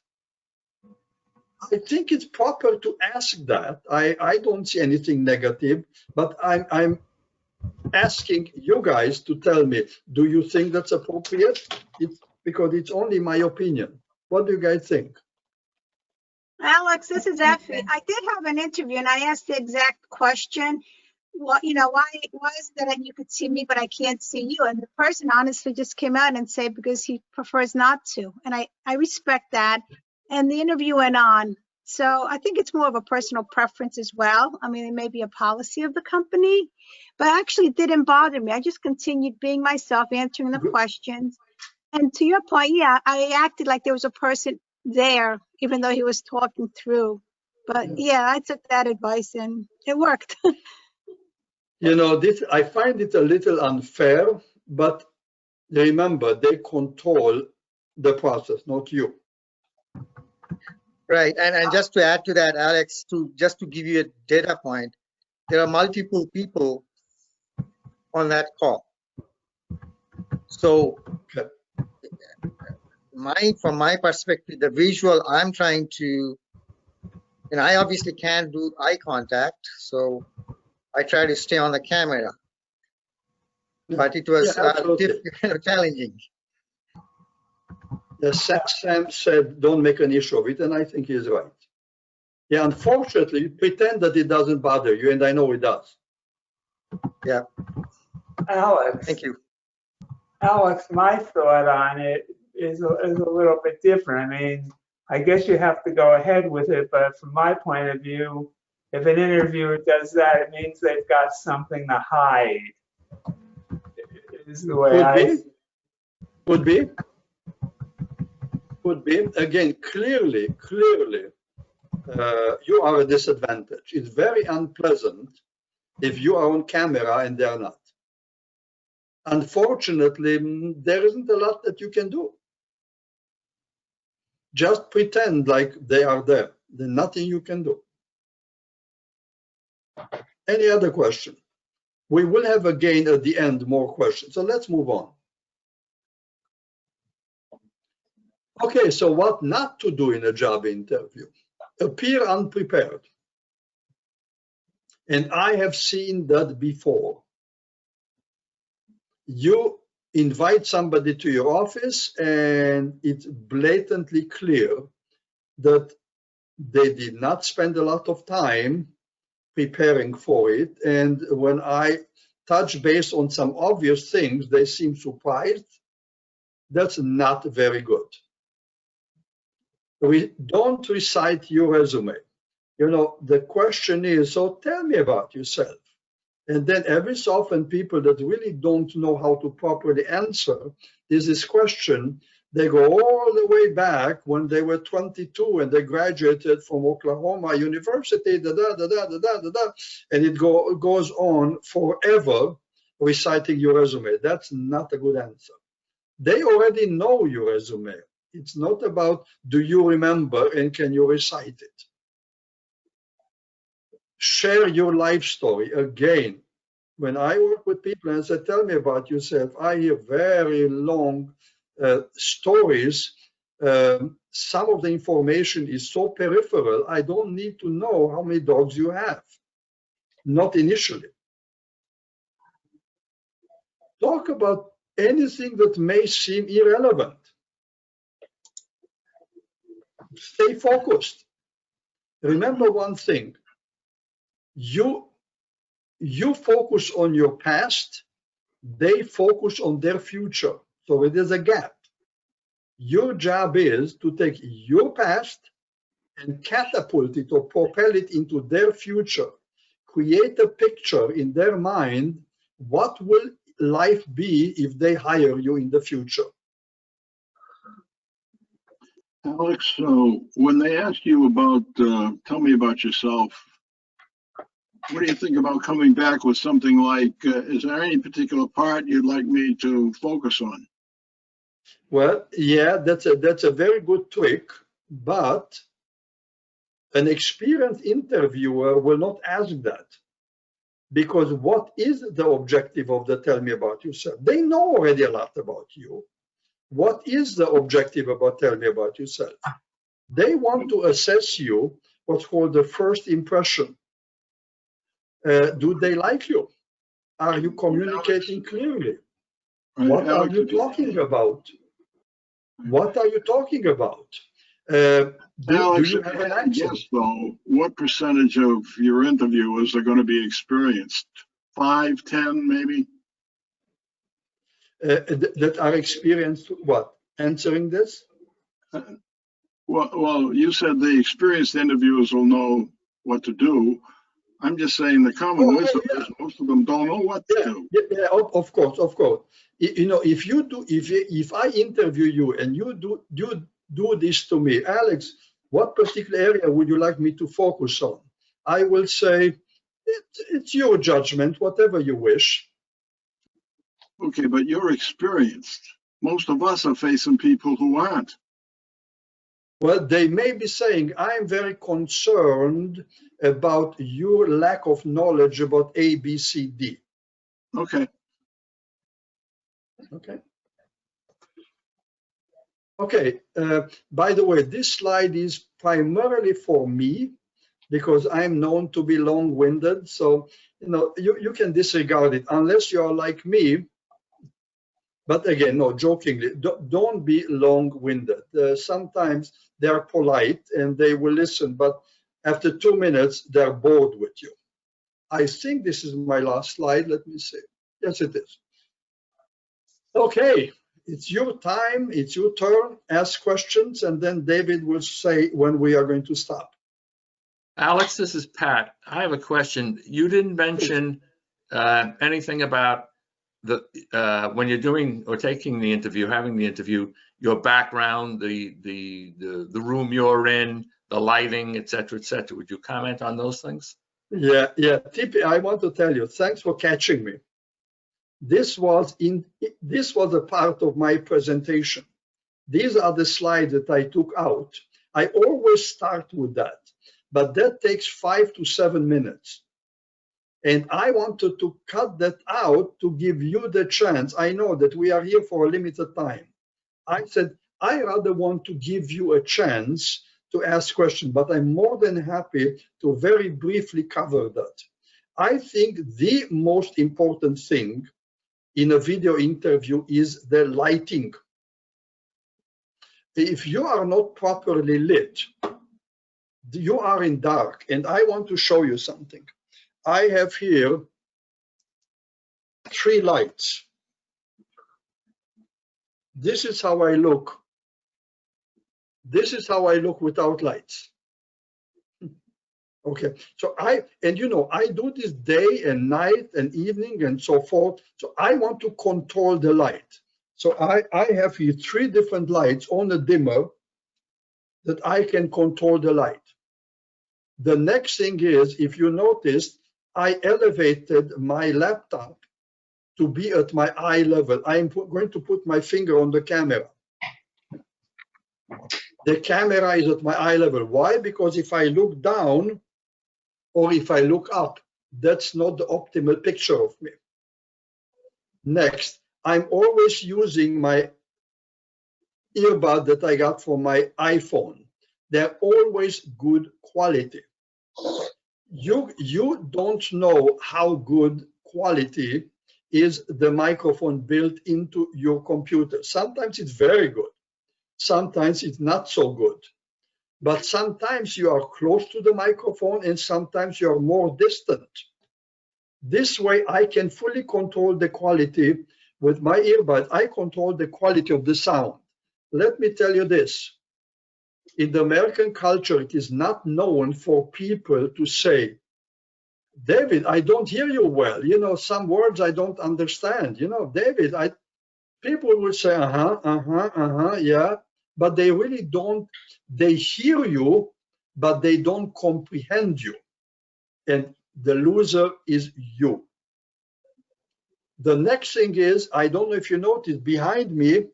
Speaker 2: I think it's proper to ask that. I don't see anything negative, but I'm asking you guys to tell me, do you think that's appropriate? Because it's only my opinion. What do you guys think?
Speaker 7: Alex, this is Effie. I did have an interview and I asked the exact question. What, why is it that you could see me, but I can't see you? And the person honestly just came out and said because he prefers not to. And I respect that. And the interview went on. So I think it's more of a personal preference as well. I mean, it may be a policy of the company, but actually it didn't bother me. I just continued being myself, answering the questions. And to your point, yeah, I acted like there was a person there, even though he was talking through. But yeah, I took that advice and it worked.
Speaker 2: This, I find it a little unfair, but remember, they control the process, not you.
Speaker 6: Right, and just to add to that, Alex, just to give you a data point, there are multiple people on that call. So
Speaker 2: Okay.
Speaker 6: From my perspective, the visual I'm trying to, and I obviously can't do eye contact, so I try to stay on the camera. But it was challenging.
Speaker 2: Sam said, don't make an issue of it, and I think he's right. Yeah, unfortunately, pretend that it doesn't bother you, and I know it does.
Speaker 6: Yeah.
Speaker 8: Alex.
Speaker 6: Thank you.
Speaker 8: Alex, my thought on it is a little bit different. I mean, I guess you have to go ahead with it, but from my point of view, if an interviewer does that, it means they've got something to hide. Is the way
Speaker 2: Could be. Could be. Again, clearly, you are a disadvantage. It's very unpleasant if you are on camera and they're not. Unfortunately, there isn't a lot that you can do. Just pretend like they are there. There's nothing you can do. Any other question? We will have again at the end more questions. So let's move on. Okay, so what not to do in a job interview? Appear unprepared. And I have seen that before. You invite somebody to your office and it's blatantly clear that they did not spend a lot of time preparing for it. And when I touch base on some obvious things, they seem surprised. That's not very good. We don't recite your resume. The question is, so tell me about yourself. And then every so often people that really don't know how to properly answer is this question. They go all the way back when they were 22 and they graduated from Oklahoma University, and it goes on forever reciting your resume. That's not a good answer. They already know your resume. It's not about do you remember and can you recite it. Share your life story. Again, when I work with people and say, tell me about yourself, I hear very long stories. Some of the information is so peripheral, I don't need to know how many dogs you have. Not initially. Talk about anything that may seem irrelevant. Stay focused. Remember one thing. You focus on your past, they focus on their future. So it is a gap. Your job is to take your past and catapult it or propel it into their future. Create a picture in their mind. What will life be if they hire you in the future?
Speaker 9: Alex, when they ask you about, tell me about yourself, what do you think about coming back with something like, is there any particular part you'd like me to focus on?
Speaker 2: Well, yeah, that's a very good trick, but an experienced interviewer will not ask that. Because what is the objective of the tell me about yourself? They know already a lot about you. What is the objective about tell me about yourself? They want to assess you, what's called the first impression. Do they like you? Are you communicating clearly? What are you talking about? What are you talking about? Do
Speaker 9: Alex,
Speaker 2: you
Speaker 9: if
Speaker 2: have
Speaker 9: you
Speaker 2: an
Speaker 9: had to
Speaker 2: answer?
Speaker 9: guess though, what percentage of your interviewers are going to be experienced? 5, 10, maybe?
Speaker 2: That are experienced what? Answering this?
Speaker 9: Well, you said the experienced interviewers will know what to do. I'm just saying the common wisdom is most of them don't know what to do.
Speaker 2: Yeah, of course, of course. You know, if I interview you and you do this to me, Alex, what particular area would you like me to focus on? I will say, it's your judgment, whatever you wish.
Speaker 9: Okay, but you're experienced. Most of us are facing people who aren't.
Speaker 2: Well, they may be saying, I'm very concerned about your lack of knowledge about A, B, C, D.
Speaker 9: Okay.
Speaker 2: Okay. Okay. By the way, this slide is primarily for me because I'm known to be long-winded. So, you know, you can disregard it unless you're like me. But again, no, jokingly, don't be long-winded. Sometimes they're polite and they will listen, but after 2 minutes, they're bored with you. I think this is my last slide. Let me see. Yes, it is. Okay, it's your time. It's your turn. Ask questions, and then David will say when we are going to stop.
Speaker 10: Alex, this is Pat. I have a question. You didn't mention anything about the when you're doing or taking the interview, having the interview, your background, the room you're in, the lighting, et cetera, et cetera. Would you comment on those things?
Speaker 2: Yeah. Tippy, I want to tell you, thanks for catching me. This was a part of my presentation. These are the slides that I took out. I always start with that, but that takes 5 to 7 minutes. And I wanted to cut that out to give you the chance. I know that we are here for a limited time. I said, I rather want to give you a chance to ask questions, but I'm more than happy to very briefly cover that. I think the most important thing in a video interview is the lighting. If you are not properly lit, you are in dark. And I want to show you something. I have here 3 lights. This is how I look. This is how I look without lights. Okay, so I do this day and night and evening and so forth. So I want to control the light. So I have here 3 different lights on a dimmer that I can control the light. The next thing is, if you noticed, I elevated my laptop to be at my eye level. I'm going to put my finger on the camera. The camera is at my eye level. Why? Because if I look down or if I look up, that's not the optimal picture of me. Next, I'm always using my earbud that I got from my iPhone. They're always good quality. You don't know how good quality is the microphone built into your computer. Sometimes it's very good. Sometimes it's not so good. But sometimes you are close to the microphone and sometimes you are more distant. This way I can fully control the quality with my earbud. I control the quality of the sound. Let me tell you this. In the American culture, it is not known for people to say, David, I don't hear you well. You know, some words I don't understand. You know, David, people will say, yeah, but they really don't. They hear you, but they don't comprehend you. And the loser is you. The next thing is, I don't know if you noticed, behind me,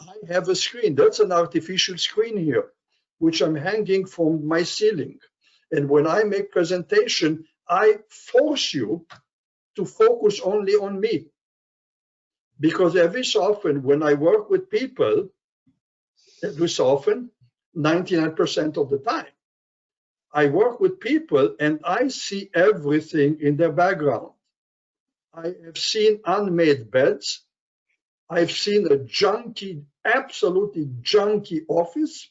Speaker 2: I have a screen. That's an artificial screen here, which I'm hanging from my ceiling. And when I make presentation, I force you to focus only on me. Because every so often, when I work with people, every so often, 99% of the time, I work with people and I see everything in their background. I have seen unmade beds. I've seen a junky absolutely junky office.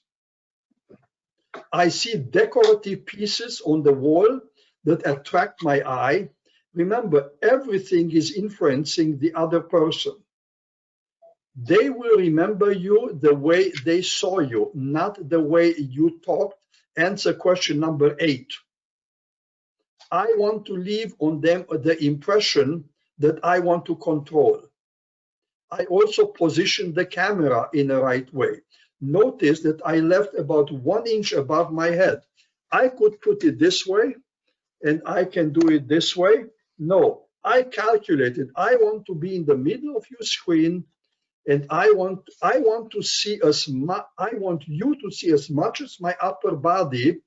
Speaker 2: I see decorative pieces on the wall that attract my eye. Remember, everything is influencing the other person. They will remember you the way they saw you, not the way you talked. Answer question number 8. I want to leave on them the impression that I want to control. I also position the camera in the right way. Notice that I left about 1 inch above my head. I could put it this way, and I can do it this way. No, I calculated. I want to be in the middle of your screen, and I want to see I want you to see as much as my upper body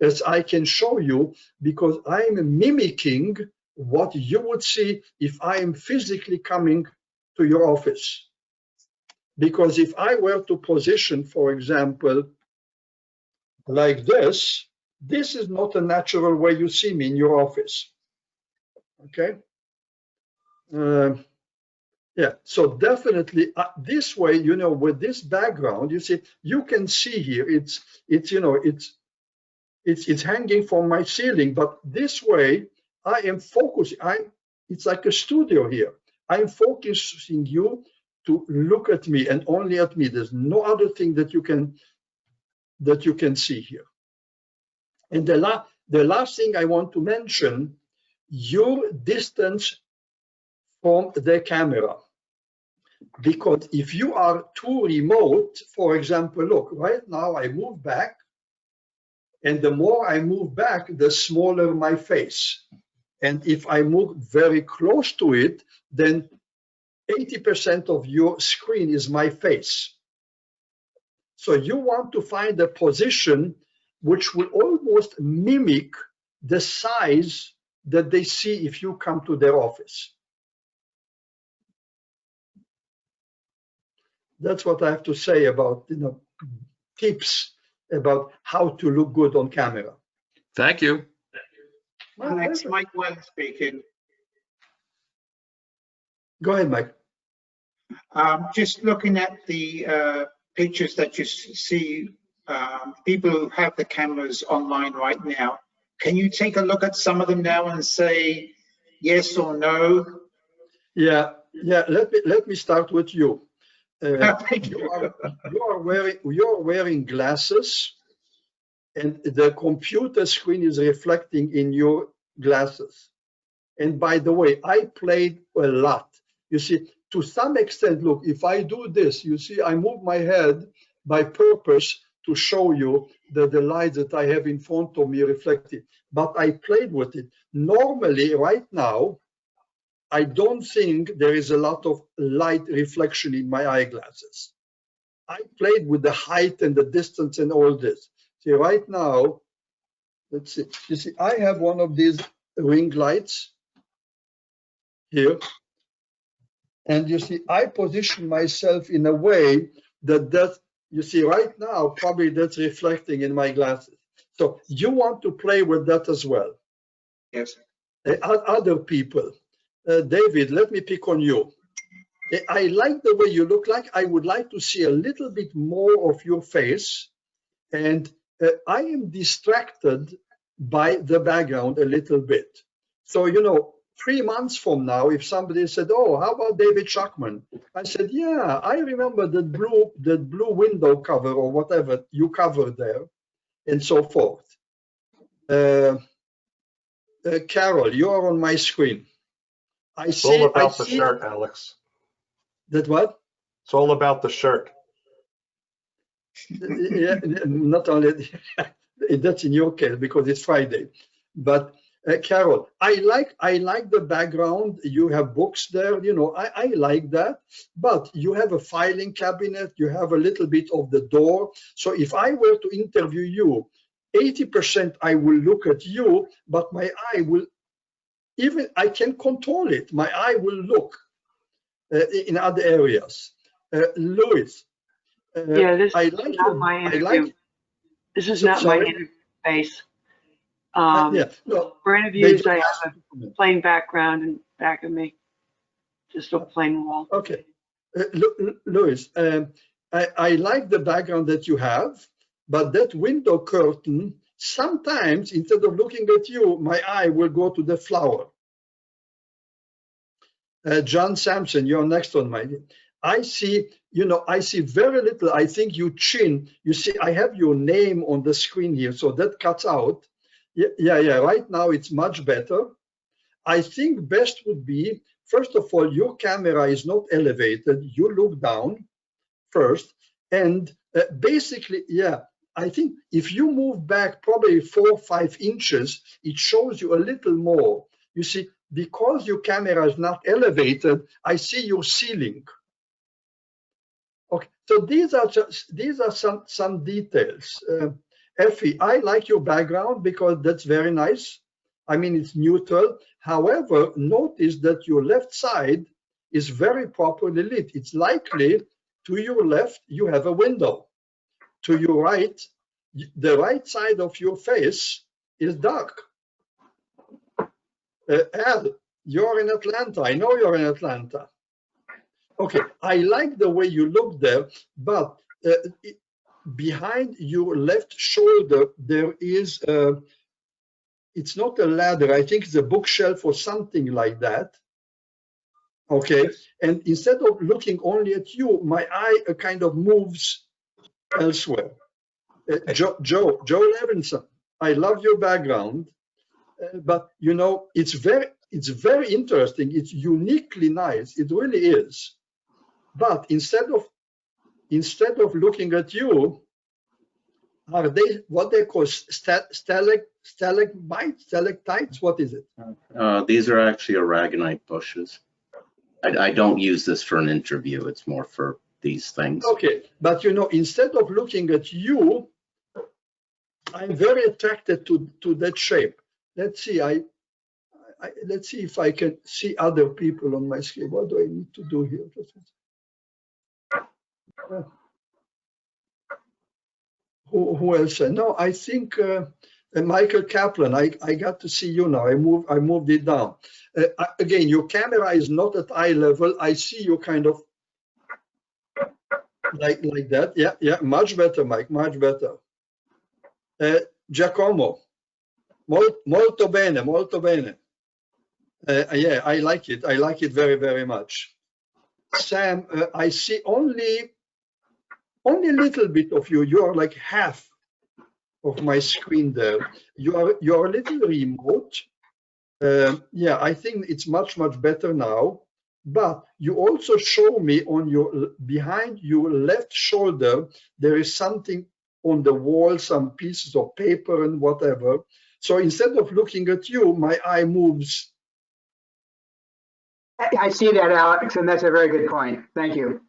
Speaker 2: as I can show you, because I'm mimicking what you would see if I am physically coming to your office. Because if I were to position, for example, like this, this is not a natural way you see me in your office. Okay. Yeah, so definitely this way, you know, with this background, you see, you can see here, it's you know, it's hanging from my ceiling, but this way I am focusing. It's like a studio here. I'm focusing you to look at me and only at me. There's no other thing that you can see here. And the last thing I want to mention, your distance from the camera. Because if you are too remote, for example, look, right now I move back, and the more I move back, the smaller my face. And if I move very close to it, then 80% of your screen is my face. So you want to find a position which will almost mimic the size that they see if you come to their office. That's what I have to say about, you know, tips about how to look good on camera.
Speaker 10: Thank you.
Speaker 11: Alex, Mike Webb speaking.
Speaker 2: Go ahead, Mike.
Speaker 11: Just looking at the pictures that you see, people who have the cameras online right now, can you take a look at some of them now and say yes or no?
Speaker 2: Yeah. Let me start with you.
Speaker 11: Thank you.
Speaker 2: You're wearing glasses, and the computer screen is reflecting in your glasses. And by the way, I played a lot. You see, to some extent, look, if I do this, you see, I move my head by purpose to show you that the light that I have in front of me reflected. But I played with it. Normally, right now, I don't think there is a lot of light reflection in my eyeglasses. I played with the height and the distance and all this. See, right now, let's see. You see, I have one of these ring lights here. And you see, I position myself in a way that you see right now, probably that's reflecting in my glasses. So you want to play with that as well.
Speaker 11: Yes.
Speaker 2: Other people. David, let me pick on you. I like the way you look like. I would like to see a little bit more of your face. And I am distracted by the background a little bit. So, you know, 3 months from now, if somebody said, oh, how about David Schuckman? I said, yeah, I remember that blue window cover or whatever you covered there, and so forth. Carol, you are on my screen.
Speaker 1: It's all about the shirt, Alex.
Speaker 2: That what?
Speaker 1: It's all about the shirt.
Speaker 2: Yeah, not only that's in your case because it's Friday, but Carol, I like the background. You have books there, you know, I like that. But you have a filing cabinet. You have a little bit of the door. So if I were to interview you, 80% I will look at you, but my eye will. Even I can control it. My eye will look in other areas. Louis,
Speaker 12: yeah, this
Speaker 2: I
Speaker 12: is
Speaker 2: like
Speaker 12: not my interview. This is not my interface.
Speaker 2: Yeah, no,
Speaker 12: for interviews, I have a plain background in back of me, just a plain wall.
Speaker 2: Okay, Louis, I like the background that you have, but that window curtain, sometimes instead of looking at you, my eye will go to the flower. John Sampson, you're next on my. I see, I see very little. I think you see, I have your name on the screen here, so that cuts out. Yeah. Right now it's much better. I think best would be, first of all, your camera is not elevated. You look down first, and basically, yeah, I think if you move back probably 4 or 5 inches, it shows you a little more. You see, because your camera is not elevated, I see your ceiling. Okay, so these are some details. Effie, I like your background because that's very nice. I mean, it's neutral. However, notice that your left side is very properly lit. It's likely to your left, you have a window. To your right, the right side of your face is dark. Al, you're in Atlanta. I know you're in Atlanta. Okay, I like the way you look there, but behind your left shoulder, there is, it's not a ladder. I think it's a bookshelf or something like that. Okay, and instead of looking only at you, my eye kind of moves elsewhere. Joe Levinson, I love your background, but it's very interesting. It's uniquely nice. It really is. But instead of looking at you, are they what they call stalagmites, stalactites? What is it?
Speaker 13: These are actually aragonite bushes. I don't use this for an interview. It's more for these things.
Speaker 2: Okay, but instead of looking at you, I'm very attracted to that shape. Let's see. Let's see if I can see other people on my screen. What do I need to do here? Who else? No, I think Michael Kaplan. I got to see you now. I moved it down. Again, your camera is not at eye level. I see you kind of like that. Yeah, much better, Mike. Much better. Giacomo, molto bene, molto bene. Yeah, I like it. I like it very, very much. Sam, I see only a little bit of you. You are like half of my screen there. You're a little remote. Yeah, I think it's much better now. But you also show me on your behind your left shoulder there is something on the wall, some pieces of paper and whatever. So instead of looking at you, my eye moves.
Speaker 14: I see that, Alex, and that's a very good point. Thank you.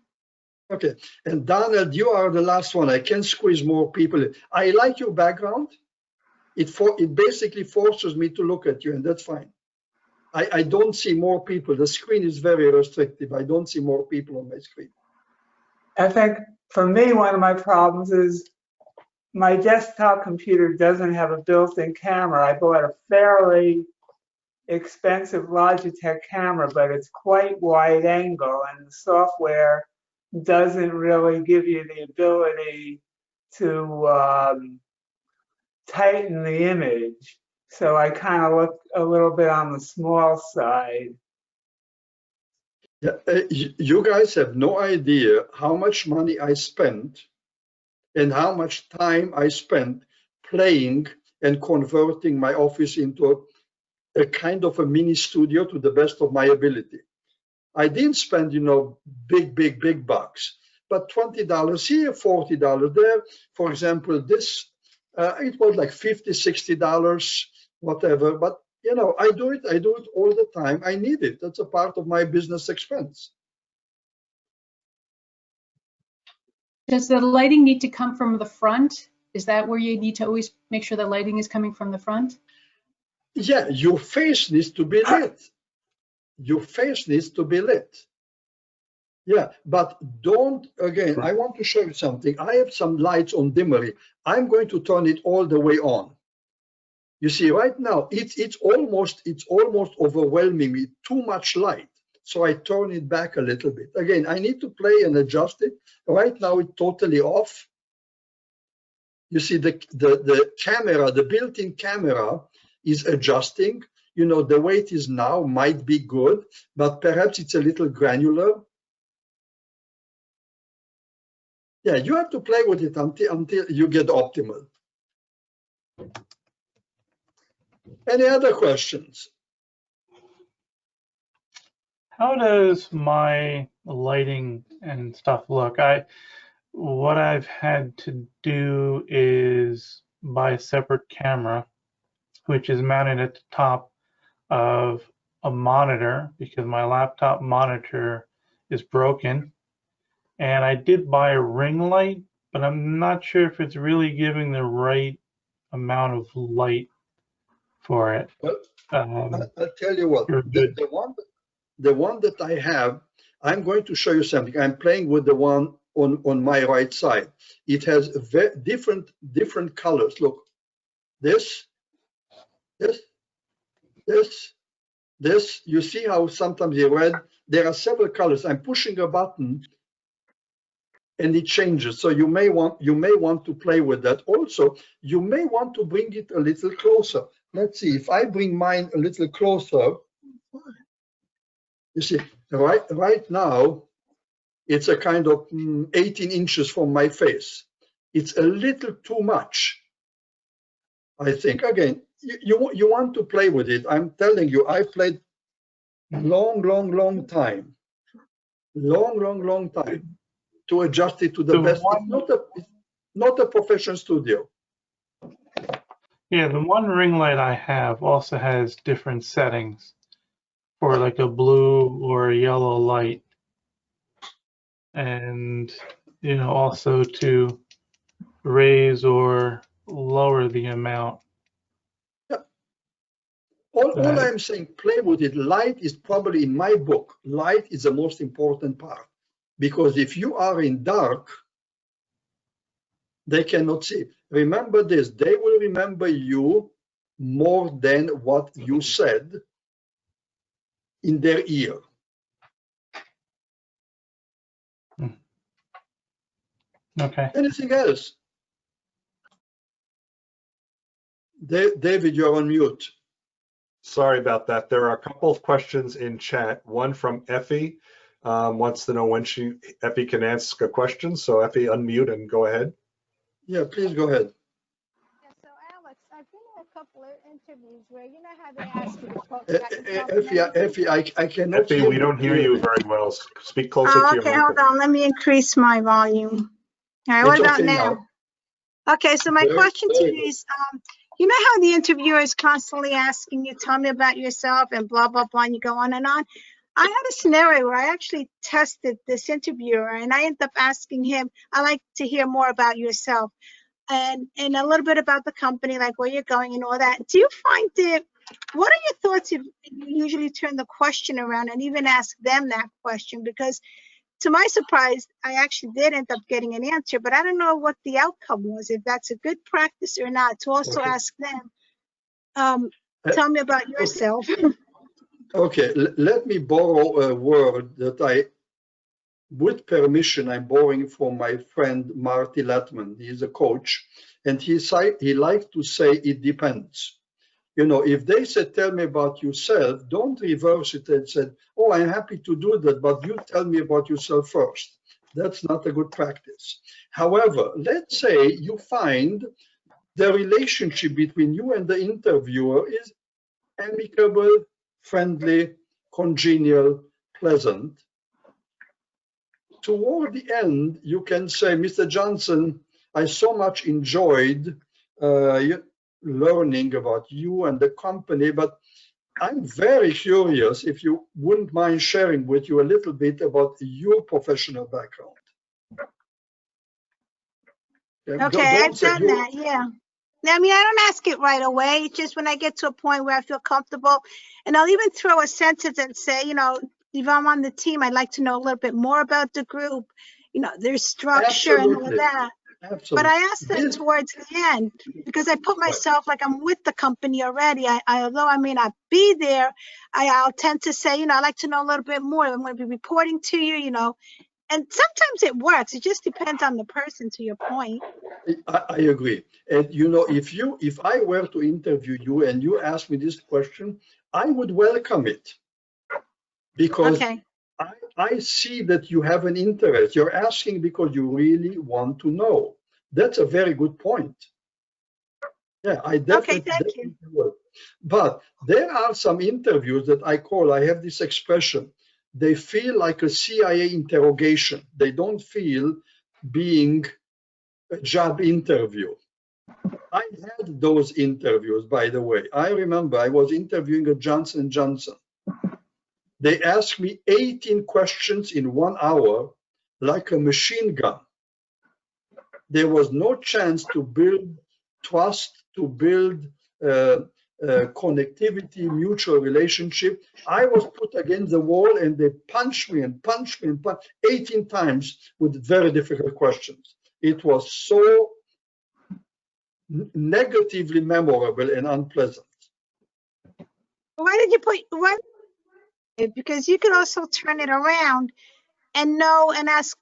Speaker 2: Okay, and Donald, you are the last one. I can squeeze more people in. I like your background. It basically forces me to look at you, and that's fine. I don't see more people. The screen is very restrictive. I don't see more people on my screen.
Speaker 8: I think for me, one of my problems is my desktop computer doesn't have a built-in camera. I bought a fairly expensive Logitech camera, but it's quite wide angle, and the software doesn't really give you the ability to tighten the image. So I kind of look a little bit on the small side.
Speaker 2: Yeah, you guys have no idea how much money I spent and how much time I spent playing and converting my office into a kind of a mini studio to the best of my ability. I didn't spend, big bucks, but $20 here, $40 there. For example, this, it was like $50, $60, whatever. But, I do it all the time. I need it. That's a part of my business expense.
Speaker 3: Does the lighting need to come from the front? Is that where you need to always make sure the lighting is coming from the front?
Speaker 2: Yeah, your face needs to be lit. Your face needs to be lit. Yeah, but don't, again, I want to show you something. I have some lights on dimmery. I'm going to turn it all the way on. You see, right now, it's almost overwhelming me, too much light. so I turn it back a little bit. Again, I need to play and adjust it. Right now, it's totally off. You see the camera, the built-in camera is adjusting. You know, the way it is now might be good, but perhaps it's a little granular. Yeah, you have to play with it until you get optimal. Any other questions?
Speaker 15: How does my lighting and stuff look? What I've had to do is buy a separate camera, which is mounted at the top of a monitor because my laptop monitor is broken. And I did buy a ring light, but I'm not sure if it's really giving the right amount of light for it.
Speaker 2: Well, I'll tell you what, the one that I have, I'm going to show you something. I'm playing with the one on my right side. It has different colors. Look, this. You see how sometimes you red? There are several colors. I'm pushing a button and it changes. So you may want to play with that. Also, you may want to bring it a little closer. Let's see, if I bring mine a little closer, you see, right now, it's a kind of 18 inches from my face. It's a little too much, I think. Again, you want to play with it. I'm telling you, I played long time to adjust it to the best. It's not a professional studio.
Speaker 15: Yeah, the one ring light I have also has different settings for like a blue or a yellow light. And, you know, also to raise or lower the amount.
Speaker 2: Yeah. All I'm saying, play with it. Light is probably, in my book, light is the most important part. Because if you are in dark, they cannot see. Remember this, they will remember you more than what you said in their ear.
Speaker 15: Okay.
Speaker 2: Anything else? David, you're on mute.
Speaker 1: Sorry about that. There are a couple of questions in chat. One from Effie wants to know when Effie can ask a question. So Effie, unmute and go ahead.
Speaker 2: Yeah, please go ahead.
Speaker 7: Yeah, so Alex, I've been in a couple of interviews where you know how they ask you to talk about yourself.
Speaker 2: Effie, I cannot
Speaker 1: Effie, we don't hear you very well. Speak closer to your
Speaker 7: okay, hold on. Let me increase my volume. All right, what about now? Okay, so my question to you is, you know how the interviewer is constantly asking you, tell me about yourself and blah, blah, blah, and you go on and on? I had a scenario where I actually tested this interviewer and I ended up asking him, I like to hear more about yourself and a little bit about the company, like where you're going and all that. Do you find what are your thoughts if you usually turn the question around and even ask them that question? Because to my surprise, I actually did end up getting an answer, but I don't know what the outcome was, if that's a good practice or not, to also ask them, tell me about yourself.
Speaker 2: Okay, let me borrow a word that with permission, I'm borrowing from my friend Marty Latman. He's a coach, and he likes to say it depends. You know, if they said, tell me about yourself, don't reverse it and say, oh, I'm happy to do that, but you tell me about yourself first. That's not a good practice. However, let's say you find the relationship between you and the interviewer is amicable, friendly, congenial, pleasant. Toward the end, you can say, Mr. Johnson, I so much enjoyed learning about you and the company, but I'm very curious if you wouldn't mind sharing with you a little bit about your professional background.
Speaker 7: Okay, I've done that, yeah. I mean, I don't ask it right away. It's just when I get to a point where I feel comfortable, and I'll even throw a sentence and say, you know, if I'm on the team, I'd like to know a little bit more about the group, you know, their structure and all that.
Speaker 2: Absolutely.
Speaker 7: But I asked that towards the end because I put myself like I'm with the company already. Although I may not be there, I'll tend to say, I like to know a little bit more. I'm going to be reporting to you, and sometimes it works. It just depends on the person, to your point.
Speaker 2: I agree. And if I were to interview you and you ask me this question, I would welcome it because
Speaker 7: Okay.
Speaker 2: I see that you have an interest. You're asking because you really want to know. That's a very good point. Yeah, I definitely,
Speaker 7: thank you.
Speaker 2: would. But there are some interviews that I have this expression. They feel like a CIA interrogation. They don't feel being a job interview. I had those interviews, by the way. I remember I was interviewing at Johnson & Johnson. They asked me 18 questions in 1 hour, like a machine gun. There was no chance to build trust, to build connectivity, mutual relationship. I was put against the wall and they punched me and punched me and punched 18 times with very difficult questions. It was so negatively memorable and unpleasant.
Speaker 7: Why did you put because you could also turn it around and ask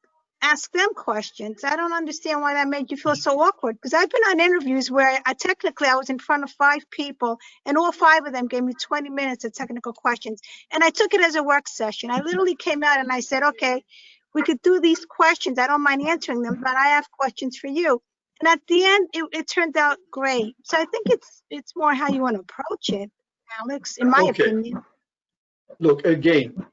Speaker 7: them questions. I don't understand why that made you feel so awkward, because I've been on interviews where technically I was in front of 5 people and all 5 of them gave me 20 minutes of technical questions, and I took it as a work session. I literally came out and I said, okay, we could do these questions. I don't mind answering them, but I have questions for you. And at the end, it turned out great. So I think it's more how you want to approach it, Alex, in my opinion.
Speaker 2: Look, again,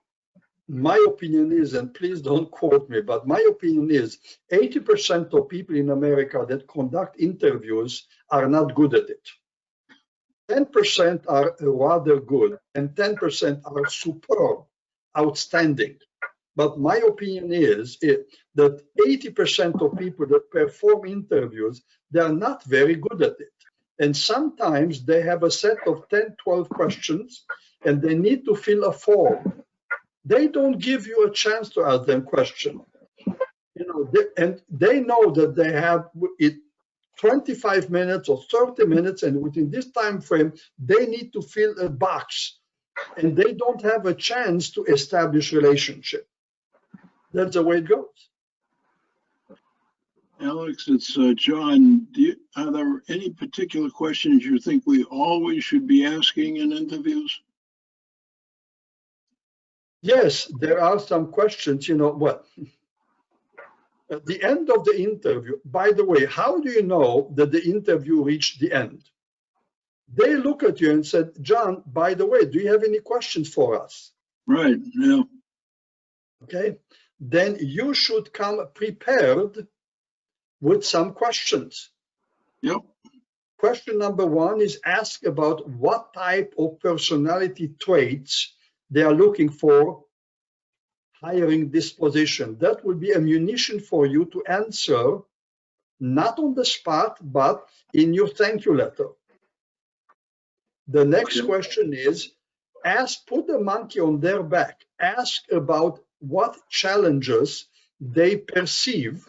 Speaker 2: my opinion is, and please don't quote me, but my opinion is 80% of people in America that conduct interviews are not good at it. 10% are rather good and 10% are superb, outstanding. But my opinion is that 80% of people that perform interviews, they are not very good at it. And sometimes they have a set of 10, 12 questions and they need to fill a form. They don't give you a chance to ask them questions. And they know that they have 25 minutes or 30 minutes, and within this time frame, they need to fill a box, and they don't have a chance to establish relationship. That's the way it goes.
Speaker 9: Alex, it's John. Are there any particular questions you think we always should be asking in interviews?
Speaker 2: Yes, there are some questions, at the end of the interview, by the way, how do you know that the interview reached the end? They look at you and said, John, by the way, do you have any questions for us?
Speaker 9: Right, yeah.
Speaker 2: Okay, then you should come prepared with some questions.
Speaker 9: Yep.
Speaker 2: Question number 1 is ask about what type of personality traits they are looking for hiring this position. That will be ammunition for you to answer, not on the spot, but in your thank you letter. The next question is, put the monkey on their back. Ask about what challenges they perceive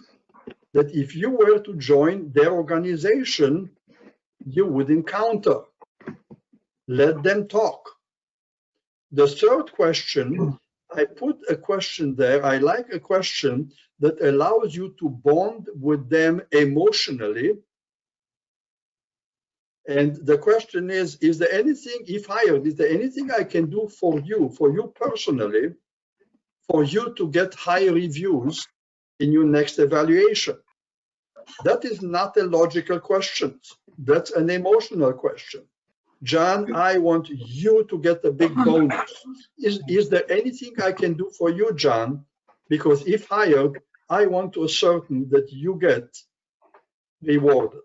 Speaker 2: that if you were to join their organization, you would encounter. Let them talk. The third question, I put a question there. I like a question that allows you to bond with them emotionally. And the question is there anything, if hired, is there anything I can do for you personally, for you to get high reviews in your next evaluation? That is not a logical question. That's an emotional question. John, I want you to get a big bonus. Is there anything I can do for you, John? Because if hired, I want to ascertain that you get rewarded.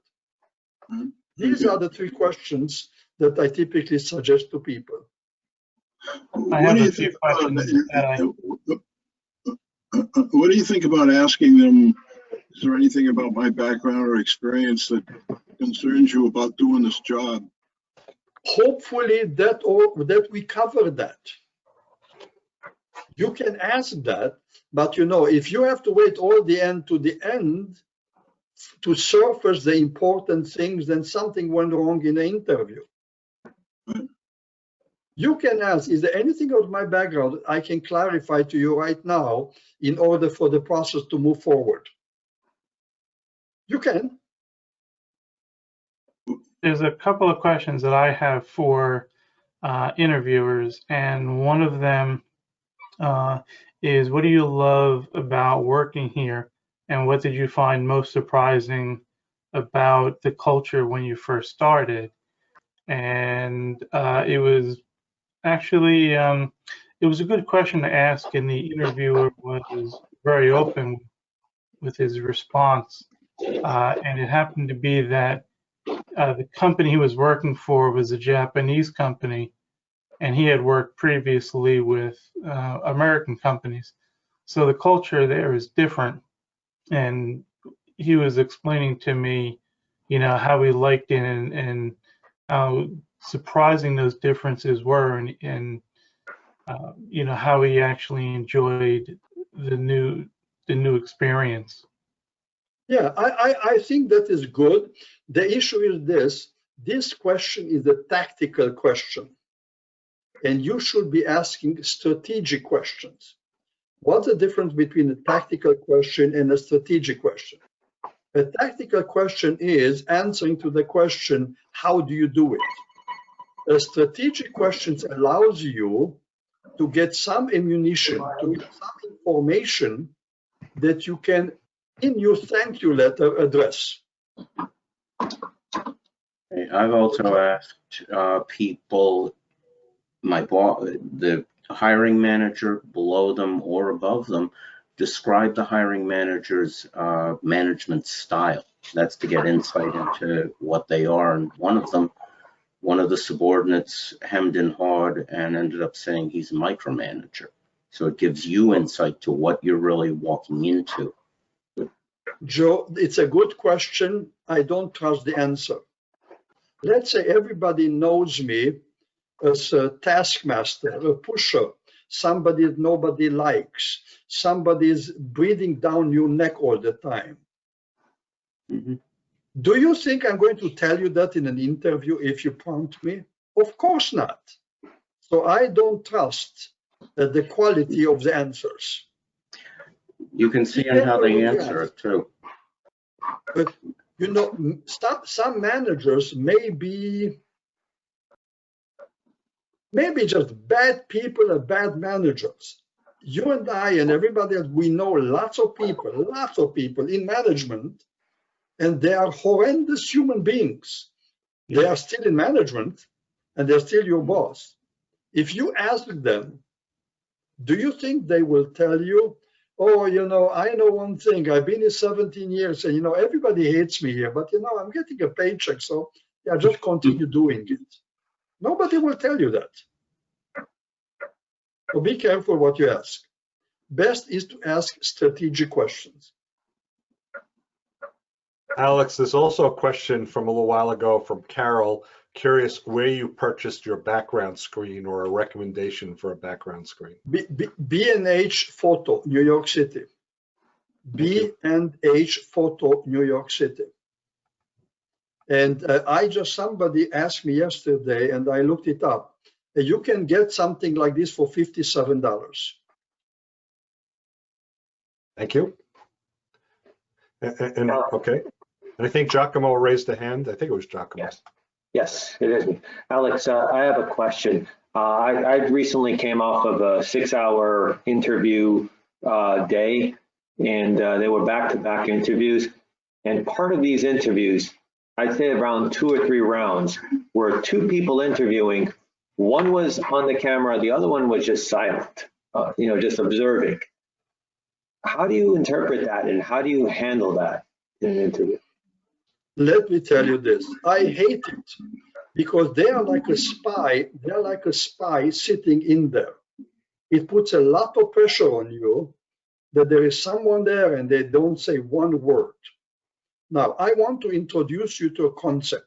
Speaker 2: These are the 3 questions that I typically suggest to people.
Speaker 9: What do you think about asking them, is there anything about my background or experience that concerns you about doing this job?
Speaker 2: Hopefully that we cover that. You can ask that, but if you have to wait all the end to the end to surface the important things, then something went wrong in the interview. You can ask, is there anything of my background I can clarify to you right now in order for the process to move forward? You can.
Speaker 15: There's a couple of questions that I have for interviewers, and one of them is, what do you love about working here, and what did you find most surprising about the culture when you first started? And it was actually, it was a good question to ask, and the interviewer was very open with his response. And it happened to be that the company he was working for was a Japanese company, and he had worked previously with American companies. So the culture there is different. And he was explaining to me, you know, how he liked it and how surprising those differences were, and you know, how he actually enjoyed the new experience.
Speaker 2: Yeah, I think that is good. The issue is this question is a tactical question, and you should be asking strategic questions. What's the difference between a tactical question and a strategic question? A tactical question is answering to the question, how do you do it? A strategic question allows you to get some ammunition, to get some information that you can, in your thank you letter, address.
Speaker 13: I've also asked people, my boss, the hiring manager, below them or above them, describe the hiring manager's management style. That's to get insight into what they are. And one of the subordinates hemmed and hawed and ended up saying he's a micromanager. So it gives you insight to what you're really walking into.
Speaker 2: Joe, it's a good question. I don't trust the answer. Let's say everybody knows me as a taskmaster, a pusher, somebody that nobody likes, somebody is breathing down your neck all the time.
Speaker 13: Mm-hmm.
Speaker 2: Do you think I'm going to tell you that in an interview if you prompt me? Of course not. So I don't trust the quality of the answers.
Speaker 13: You can see in how they answer it too.
Speaker 2: But you know, some managers may be just bad people and bad managers. You and I and everybody else, we know lots of people in management, and they are horrendous human beings. They are still in management, and they're still your boss. If you ask them, do you think they will tell you, oh, you know, I know one thing, I've been here 17 years, and, you know, everybody hates me here, but, you know, I'm getting a paycheck, so yeah, just continue doing it. Nobody will tell you that. So be careful what you ask. Best is to ask strategic questions.
Speaker 1: Alex, there's also a question from a little while ago from Carol, curious where you purchased your background screen or a recommendation for a background screen.
Speaker 2: B&H Photo, New York City. B&H Photo, New York City. And somebody asked me yesterday, and I looked it up. You can get something like this for $57.
Speaker 1: Thank you. And okay. And I think Giacomo raised a hand. I think it was Giacomo.
Speaker 16: Yes, it is. Alex, I have a question. I recently came off of a 6-hour interview day, and they were back-to-back interviews. And part of these interviews, I'd say around 2 or 3 rounds, were 2 people interviewing. One was on the camera, the other one was just silent, you know, just observing. How do you interpret that, and how do you handle that in an interview?
Speaker 2: Let me tell you this. I hate it because they are like a spy. They're like a spy sitting in there. It puts a lot of pressure on you that there is someone there and they don't say one word. Now, I want to introduce you to a concept.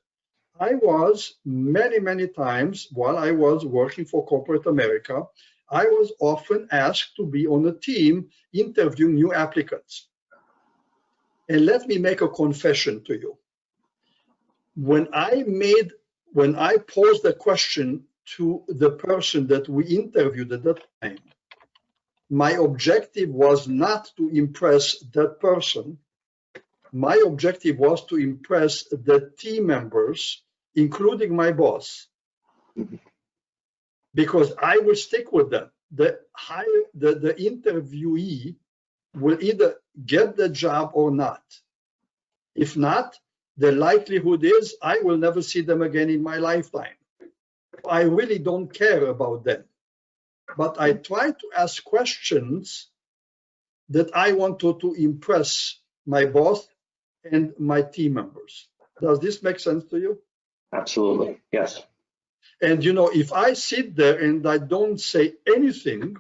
Speaker 2: I was many times while I was working for corporate America, I was often asked to be on a team interviewing new applicants. And let me make a confession to you. When I posed a question to the person that we interviewed at that time, my objective was not to impress that person. My objective was to impress the team members, including my boss, because I will stick with them. The interviewee will either get the job or not. If not, the likelihood is I will never see them again in my lifetime. I really don't care about them. But I try to ask questions that I want to impress my boss and my team members. Does this make sense to you?
Speaker 16: Absolutely, yes.
Speaker 2: And you know, if I sit there and I don't say anything,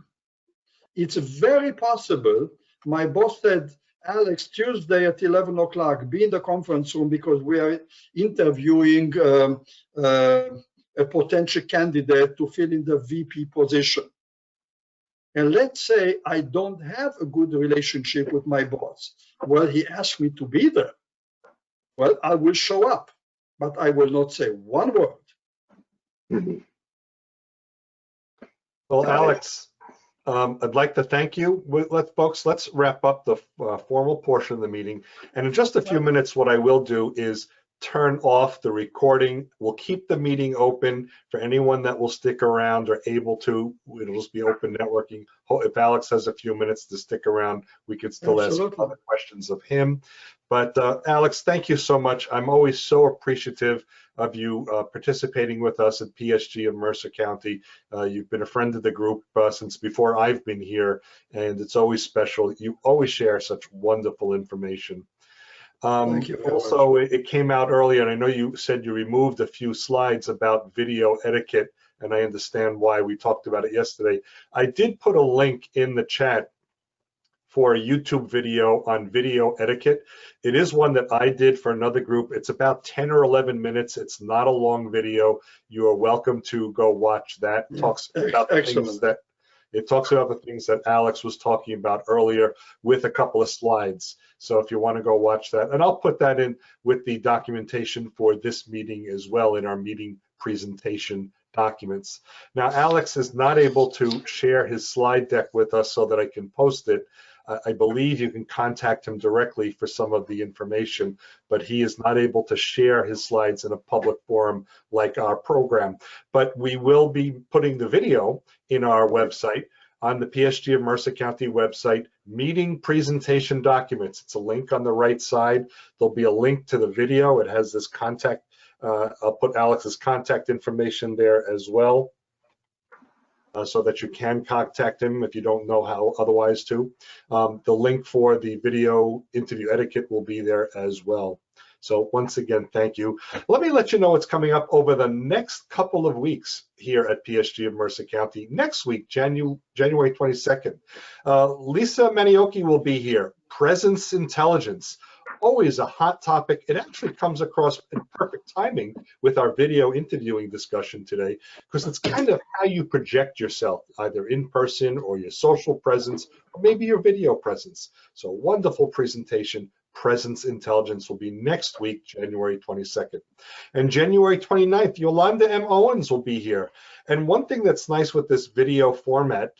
Speaker 2: it's very possible my boss said, Alex, Tuesday at 11 o'clock, be in the conference room because we are interviewing a potential candidate to fill in the VP position. And let's say I don't have a good relationship with my boss. Well, he asked me to be there. Well, I will show up, but I will not say one word.
Speaker 1: Well, Alex, I'd like to thank you. Let's wrap up the formal portion of the meeting. And in just a few minutes, what I will do is turn off the recording. We'll keep the meeting open for anyone that will stick around or able to. It'll just be open networking. If Alex has a few minutes to stick around, we could still ask other questions of him. But Alex, thank you so much. I'm always so appreciative of you participating with us at PSG of Mercer County. You've been a friend of the group since before I've been here, and it's always special. You always share such wonderful information.
Speaker 2: Thank you.
Speaker 1: Also, it came out earlier, and I know you said you removed a few slides about video etiquette, and I understand why. We talked about it yesterday. I did put a link in the chat for a YouTube video on video etiquette. It is one that I did for another group. It's about 10 or 11 minutes. It's not a long video. You are welcome to go watch that. It talks about the things that the things that Alex was talking about earlier with a couple of slides. So if you want to go watch that, and I'll put that in with the documentation for this meeting as well in our meeting presentation documents. Now, Alex is not able to share his slide deck with us so that I can post it. I believe you can contact him directly for some of the information, but he is not able to share his slides in a public forum like our program. But we will be putting the video in our website, on the PSG of Mercer County website, meeting presentation documents. It's a link on the right side. There'll be a link to the video. It has this contact. I'll put Alex's contact information there as well, so that you can contact him if you don't know how otherwise to. The link for the video interview etiquette will be there as well. So once again, thank you. Let me let you know what's coming up over the next couple of weeks here at PSG of Mercer County. Next week, January 22nd, Lisa Manioki will be here. Presence intelligence. Always a hot topic. It actually comes across in perfect timing with our video interviewing discussion today, because it's kind of how you project yourself, either in person or your social presence, or maybe your video presence. So wonderful presentation. Presence intelligence will be next week, January 22nd. And January 29th, Yolanda M. Owens will be here. And one thing that's nice with this video format,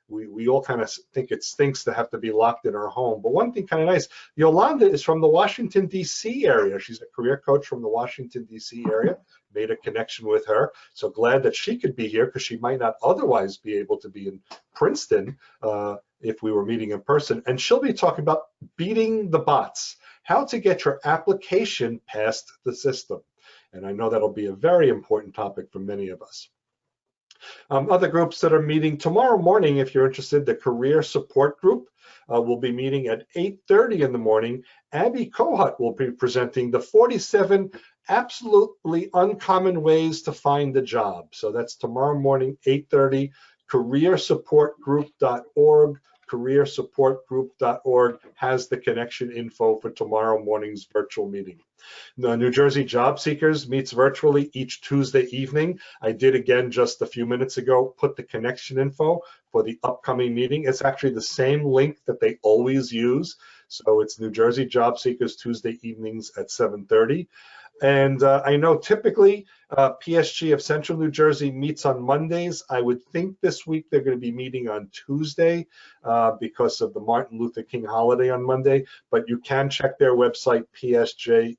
Speaker 1: we all kind of think it stinks to have to be locked in our home, but one thing kind of nice, Yolanda is from the Washington, D.C. area. She's a career coach from the Washington, D.C. area. Made a connection with her. So glad that she could be here, because she might not otherwise be able to be in Princeton if we were meeting in person. And she'll be talking about beating the bots, how to get your application past the system. And I know that'll be a very important topic for many of us. Other groups that are meeting tomorrow morning, if you're interested, the Career Support Group will be meeting at 8:30 in the morning. Abby Kohut will be presenting the 47 absolutely uncommon ways to find a job. So that's tomorrow morning, 8:30, careersupportgroup.org. careersupportgroup.org has the connection info for tomorrow morning's virtual meeting. The New Jersey Job Seekers meets virtually each Tuesday evening. I did again just a few minutes ago put the connection info for the upcoming meeting. It's actually the same link that they always use. So it's New Jersey Job Seekers Tuesday evenings at 7:30. And I know typically PSG of Central New Jersey meets on Mondays. I would think this week they're going to be meeting on Tuesday because of the Martin Luther King holiday on Monday. But you can check their website, psgcnj.biz,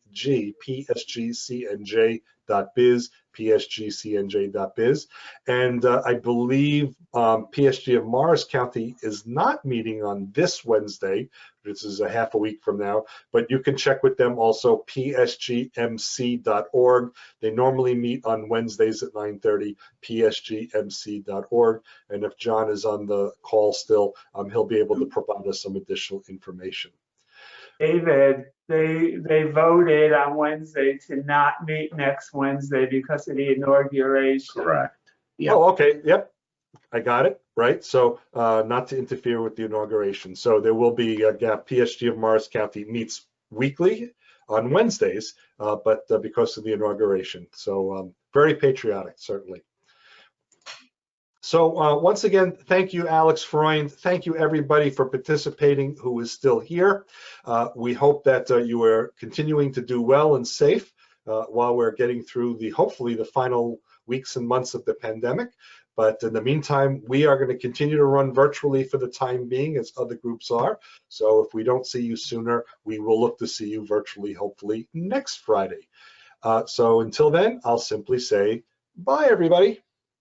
Speaker 1: psgcnj.biz. And I believe PSG of Morris County is not meeting on this Wednesday. This is a half a week from now, but you can check with them also, psgmc.org. They normally meet on Wednesdays at 9:30, psgmc.org. And if John is on the call still, he'll be able to provide us some additional information.
Speaker 8: David, they voted on Wednesday to not meet next Wednesday because of the inauguration.
Speaker 13: Correct. Yeah.
Speaker 1: Oh, okay. Yep. I got it, right? So not to interfere with the inauguration. So there will be a gap. PSG of Morris County meets weekly on Wednesdays, but because of the inauguration. So very patriotic, certainly. So once again, thank you, Alex Freund. Thank you, everybody, for participating who is still here. We hope that you are continuing to do well and safe while we're getting through hopefully the final weeks and months of the pandemic. But in the meantime, we are going to continue to run virtually for the time being, as other groups are. So if we don't see you sooner, we will look to see you virtually, hopefully next Friday. So until then, I'll simply say bye, everybody.